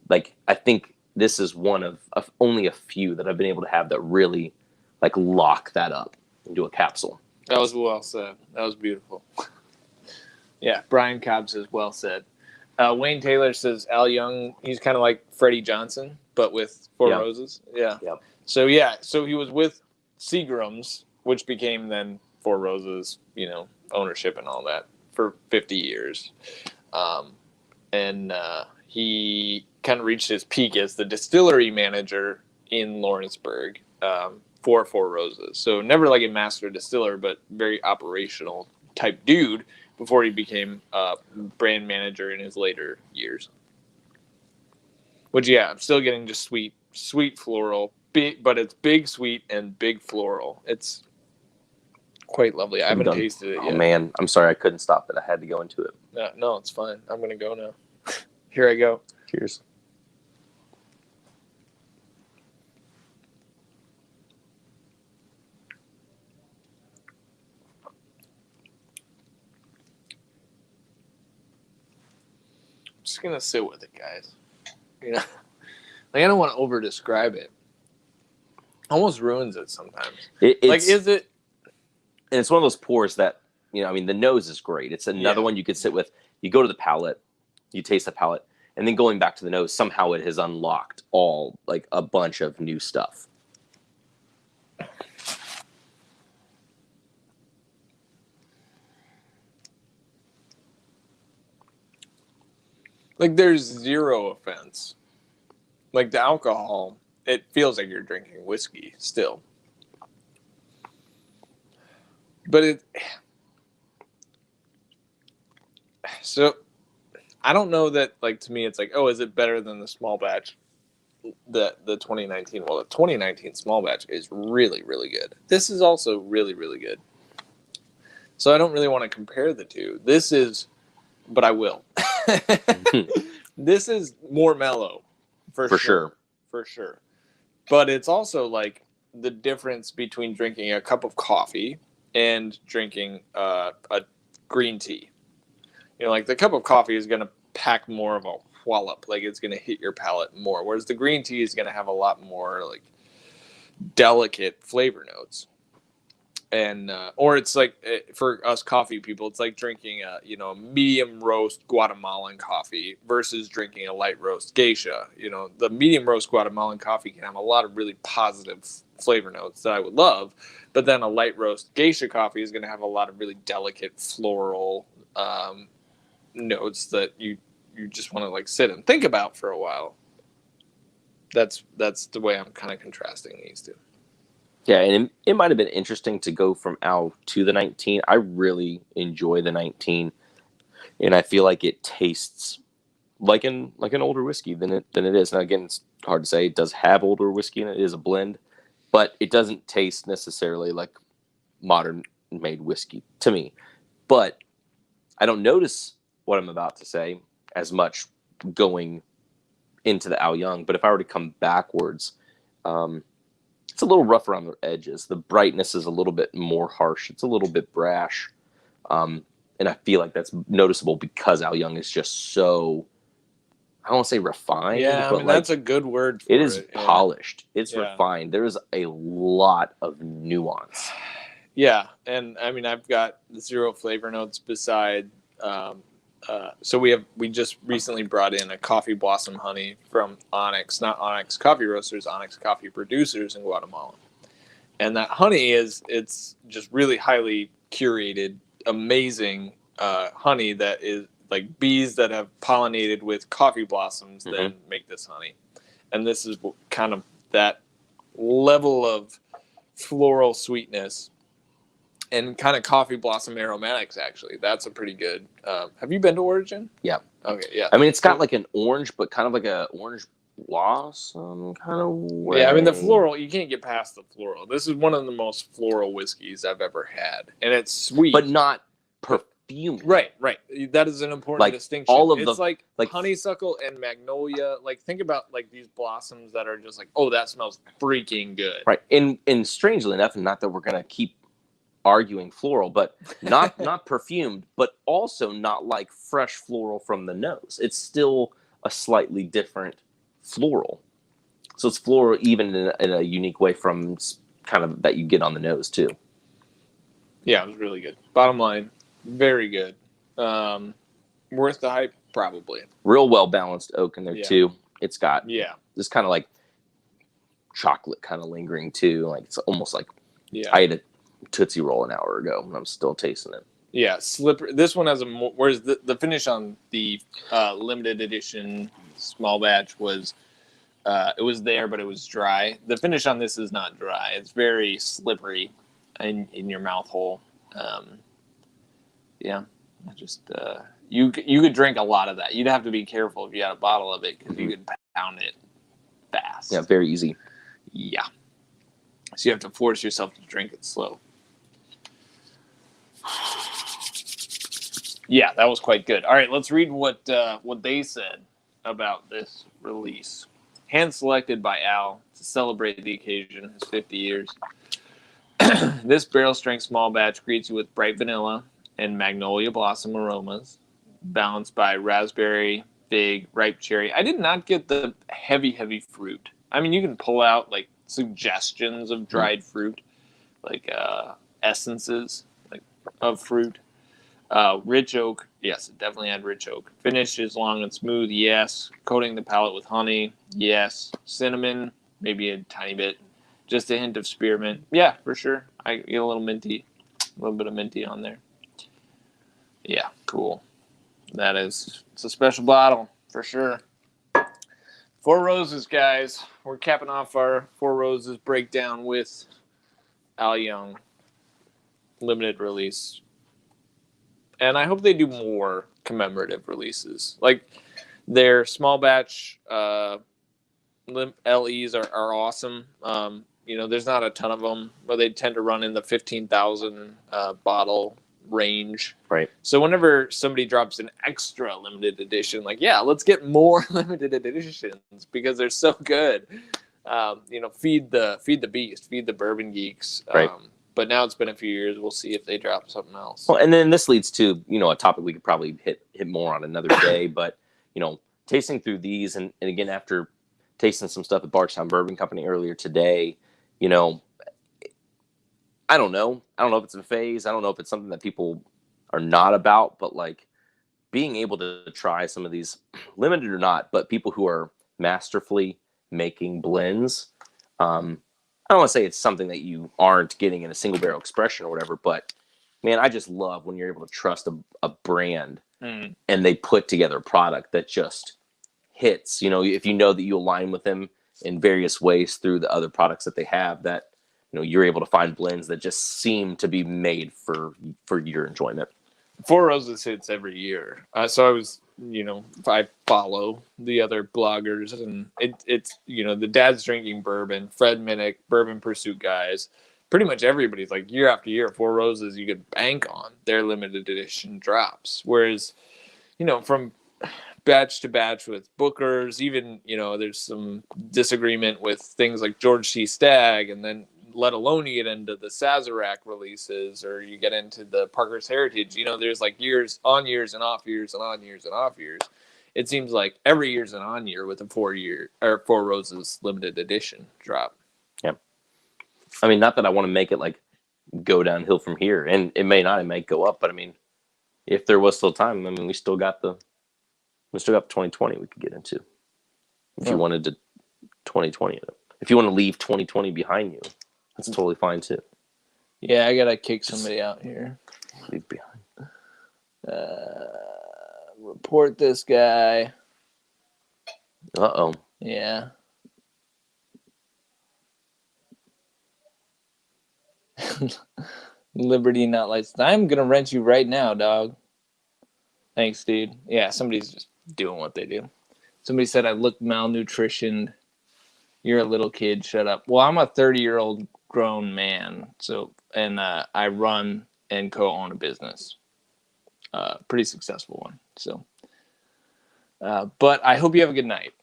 like, I think this is one of only a few that I've been able to have that really like lock that up into a capsule. That was well said. That was beautiful. Yeah, Brian Cobb says, well said. Wayne Taylor says Al Young, he's kind of like Freddie Johnson, but with Four Roses. Yeah. Yep. So he was with Seagram's, which became then Four Roses, ownership and all that for 50 years. And he kind of reached his peak as the distillery manager in Lawrenceburg for Four Roses. So never like a master distiller, but very operational type dude before he became brand manager in his later years. Which, I'm still getting just sweet floral, big, but it's big sweet and big floral. It's quite lovely. I haven't tasted it yet. Oh man, I'm sorry I couldn't stop it. I had to go into it. No, it's fine. I'm gonna go now. Here I go. Cheers. I'm just gonna sit with it, guys. Like I don't want to over describe it. Almost ruins it sometimes. Is it? And it's one of those pours that I mean, the nose is great. It's another one you could sit with. You go to the palate, you taste the palate, and then going back to the nose, somehow it has unlocked all like a bunch of new stuff. Like there's zero offense. Like the alcohol, it feels like you're drinking whiskey still. But so I don't know that, like, to me it's like, oh, is it better than the small batch, the 2019? Well, the 2019 small batch is really, really good. This is also really, really good. So I don't really want to compare the two. But I will. This is more mellow, for sure. For sure. But it's also like the difference between drinking a cup of coffee and drinking a green tea. Like the cup of coffee is going to pack more of a wallop. Like it's going to hit your palate more. Whereas the green tea is going to have a lot more like delicate flavor notes. And or it's like for us coffee people, it's like drinking a medium roast Guatemalan coffee versus drinking a light roast geisha. The medium roast Guatemalan coffee can have a lot of really positive flavor notes that I would love, but then a light roast geisha coffee is going to have a lot of really delicate floral notes that you just want to like sit and think about for a while. That's the way I'm kind of contrasting these two. Yeah, and it might have been interesting to go from Al to the 19. I really enjoy the 19, and I feel like it tastes like an older whiskey than it is. And again, it's hard to say. It does have older whiskey in it. It is a blend, but it doesn't taste necessarily like modern made whiskey to me. But I don't notice what I'm about to say as much going into the Al Young. But if I were to come backwards, it's a little rough around the edges. The brightness is a little bit more harsh. It's a little bit brash. And And I feel like that's noticeable because Al Young is just so, I don't want to say refined, Yeah, I but mean, like that's a good word for it is it. polished. It's Yeah. refined. There's a lot of nuance. Yeah, and I mean, I've got the zero flavor notes beside. So we just recently brought in a coffee blossom honey from Onyx, not Onyx Coffee Roasters, Onyx Coffee Producers in Guatemala, and that honey it's just really highly curated, amazing honey that is like bees that have pollinated with coffee blossoms then make this honey, and this is kind of that level of floral sweetness and kind of coffee blossom aromatics. Actually, that's a pretty good. Have you been to Origin? Yeah. Okay. Yeah. I mean, it's got like an orange, but kind of like a orange blossom kind of way. Yeah, I mean the floral. You can't get past the floral. This is one of the most floral whiskeys I've ever had, and it's sweet, but not perfume. Right. That is an important Like, distinction. all of It's the- like like- honeysuckle and magnolia. Like think about like these blossoms that are just like, oh, that smells freaking good. Right. And strangely enough, and not that we're gonna keep arguing floral, but not perfumed, but also not like fresh floral from the nose. It's still a slightly different floral. So it's floral even in a unique way from kind of that you get on the nose too. Yeah, it was really good. Bottom line, very good. Worth the hype, probably. Real well balanced oak in there too. It's got this kind of like chocolate kind of lingering too. Like it's almost like I ate a Tootsie Roll an hour ago and I'm still tasting it. Yeah, slippery. This one has a more, whereas the finish on the limited edition small batch was it was there, but it was dry. The finish on this is not dry. It's very slippery in your mouth hole. Yeah, just you could drink a lot of that. You'd have to be careful if you had a bottle of it because you could pound it fast. Yeah, very easy. Yeah. So you have to force yourself to drink it slow. Yeah, that was quite good. All right, let's read what they said about this release. Hand selected by Al to celebrate the occasion, his 50 years. This barrel strength small batch greets you with bright vanilla and magnolia blossom aromas, balanced by raspberry, fig, ripe cherry. I did not get the heavy fruit. I mean, you can pull out like suggestions of dried fruit, like essences like of fruit. Rich oak, yes, it definitely had rich oak. Finish is long and smooth, yes. Coating the palate with honey, yes. Cinnamon, maybe a tiny bit. Just a hint of spearmint, yeah, for sure. I get a little minty, a little bit of minty on there. Yeah, cool. It's a special bottle for sure. Four Roses, guys. We're capping off our Four Roses breakdown with Al Young limited release. And I hope they do more commemorative releases. Like their small batch LEs are awesome. There's not a ton of them, but they tend to run in the 15,000 bottle range. Right. So whenever somebody drops an extra limited edition, like, yeah, let's get more limited editions because they're so good. Feed the beast, feed the bourbon geeks. Right. But now it's been a few years. We'll see if they drop something else. Well, and then this leads to, a topic we could probably hit more on another day, but, tasting through these and again, after tasting some stuff at Bardstown Bourbon Company earlier today, I don't know. I don't know if it's a phase. I don't know if it's something that people are not about, but like being able to try some of these, limited or not, but people who are masterfully making blends, I don't want to say it's something that you aren't getting in a single barrel expression or whatever, but man, I just love when you're able to trust a brand and they put together a product that just hits. If you know that you align with them in various ways through the other products that they have, that you're able to find blends that just seem to be made for your enjoyment. Four Roses hits every year. So I was, I follow the other bloggers, and it's the Dad's Drinking Bourbon, Fred Minnick, Bourbon Pursuit guys. Pretty much everybody's like year after year, Four Roses you could bank on their limited edition drops. Whereas, from batch to batch with Booker's, even, there's some disagreement with things like George C. Stagg, and then let alone you get into the Sazerac releases, or you get into the Parker's Heritage. There's like years on years and off years and on years and off years. It seems like every year's an on year with a 4 Roses limited edition drop. Yeah. I mean, not that I want to make it like go downhill from here, and it may not, it may go up, but I mean, if there was still time, I mean, we still got 2020 we could get into. If you wanted to 2020 it. If you want to leave 2020 behind you, that's totally fine too. Yeah, I gotta kick somebody out here. Leave behind. Report this guy. Uh-oh. Yeah. Liberty not licensed. I'm gonna rent you right now, dog. Thanks, dude. Yeah, somebody's just doing what they do. Somebody said I look malnutritioned. You're a little kid. Shut up. Well, I'm a 30-year-old grown man. And I run and co-own a business. Pretty successful one. So, but I hope you have a good night.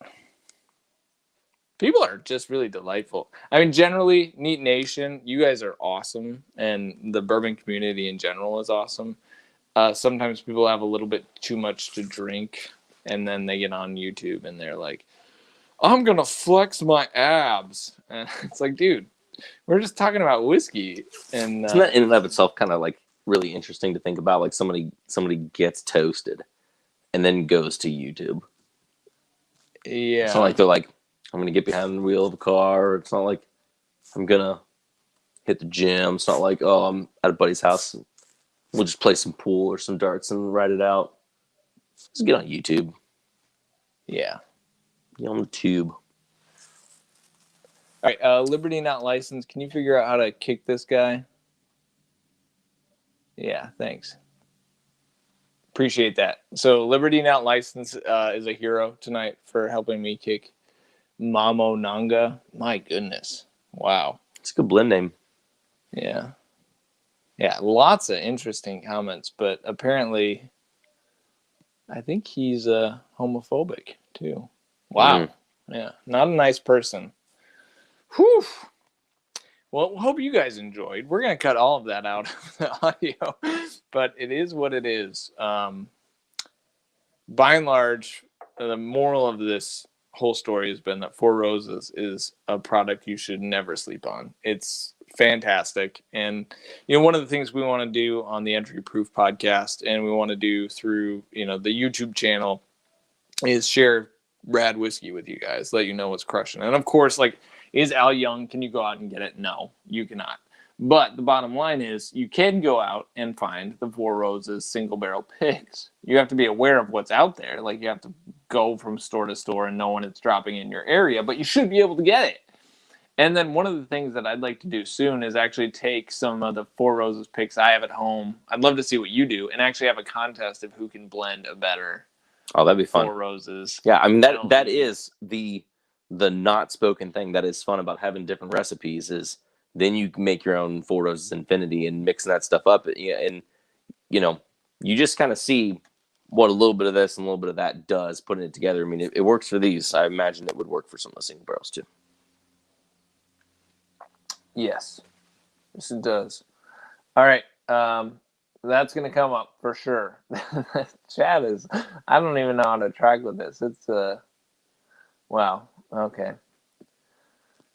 People are just really delightful. I mean, generally, Neat Nation, you guys are awesome, and the bourbon community in general is awesome. Sometimes people have a little bit too much to drink, and then they get on YouTube and they're like, I'm going to flex my abs. And it's like, dude, we're just talking about whiskey. And isn't that in and of itself kind of like really interesting to think about? Like somebody gets toasted and then goes to YouTube. Yeah. It's not like they're like, I'm going to get behind the wheel of a car. It's not like I'm going to hit the gym. It's not like, oh, I'm at a buddy's house. And we'll just play some pool or some darts and ride it out. Just get on YouTube. Yeah. Get on the tube. All right. Liberty not licensed. Can you figure out how to kick this guy? Yeah. Thanks. Appreciate that. So Liberty not licensed is a hero tonight for helping me kick Mamo Nanga. My goodness. Wow. It's a good blend name. Yeah. Yeah. Lots of interesting comments, but apparently I think he's homophobic too. Wow. Yeah. Not a nice person. Whew. Well, hope you guys enjoyed. We're going to cut all of that out of the audio, but it is what it is. By and large, the moral of this whole story has been that 4 Roses is a product you should never sleep on. It's fantastic. And, one of the things we want to do on the Entry Proof podcast, and we want to do through, the YouTube channel, is share rad whiskey with you guys, let you know what's crushing. And of course, is Al Young, can you go out and get it? No, you cannot. But the bottom line is you can go out and find the 4 Roses single barrel picks. You have to be aware of what's out there. You have to go from store to store and know when it's dropping in your area, but you should be able to get it. And then one of the things that I'd like to do soon is actually take some of the 4 Roses picks I have at home. I'd love to see what you do and actually have a contest of who can blend a better. Oh, that'd be fun. 4 Roses. Yeah, I mean that is the not spoken thing that is fun about having different recipes is then you make your own 4 Roses Infinity and mixing that stuff up. And you just kind of see what a little bit of this and a little bit of that does, putting it together. I mean, it works for these. I imagine it would work for some of the single barrels too. Yes. Yes, it does. All right. That's going to come up for sure. Chat is, I don't even know how to track with this. It's, wow. Okay.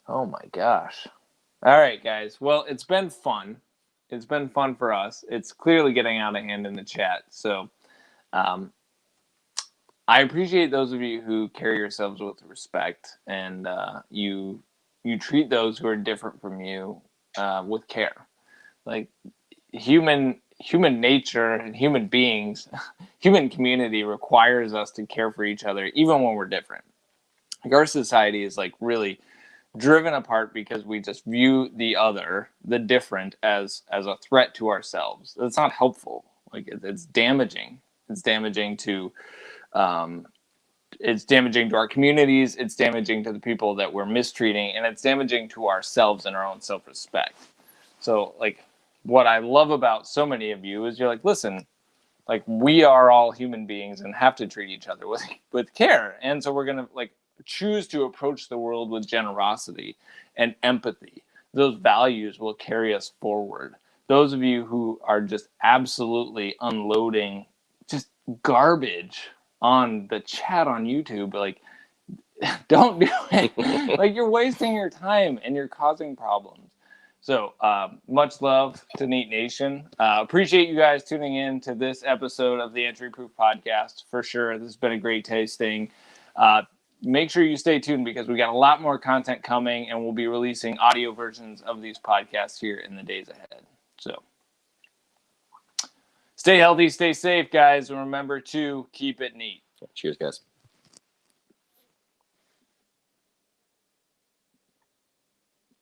Oh my gosh. All right, guys. Well, it's been fun. It's been fun for us. It's clearly getting out of hand in the chat. So, I appreciate those of you who carry yourselves with respect and you treat those who are different from you with care. Human nature and human beings, human community requires us to care for each other even when we're different. Our society is really driven apart because we just view the other, the different, as a threat to ourselves. It's not helpful. It's damaging. It's damaging to our communities. It's damaging to the people that we're mistreating, and it's damaging to ourselves and our own self-respect. So, what I love about so many of you is you're listen, we are all human beings and have to treat each other with care. And so we're going to choose to approach the world with generosity and empathy, those values will carry us forward. Those of you who are just absolutely unloading just garbage on the chat on YouTube, like, don't do it. Like, you're wasting your time and you're causing problems. So much love to Neat Nation. Appreciate you guys tuning in to this episode of the Entry Proof Podcast. For sure, this has been a great tasting. Make sure you stay tuned because we got a lot more content coming, and we'll be releasing audio versions of these podcasts here in the days ahead. So stay healthy, stay safe, guys, and remember to keep it neat. Cheers, guys.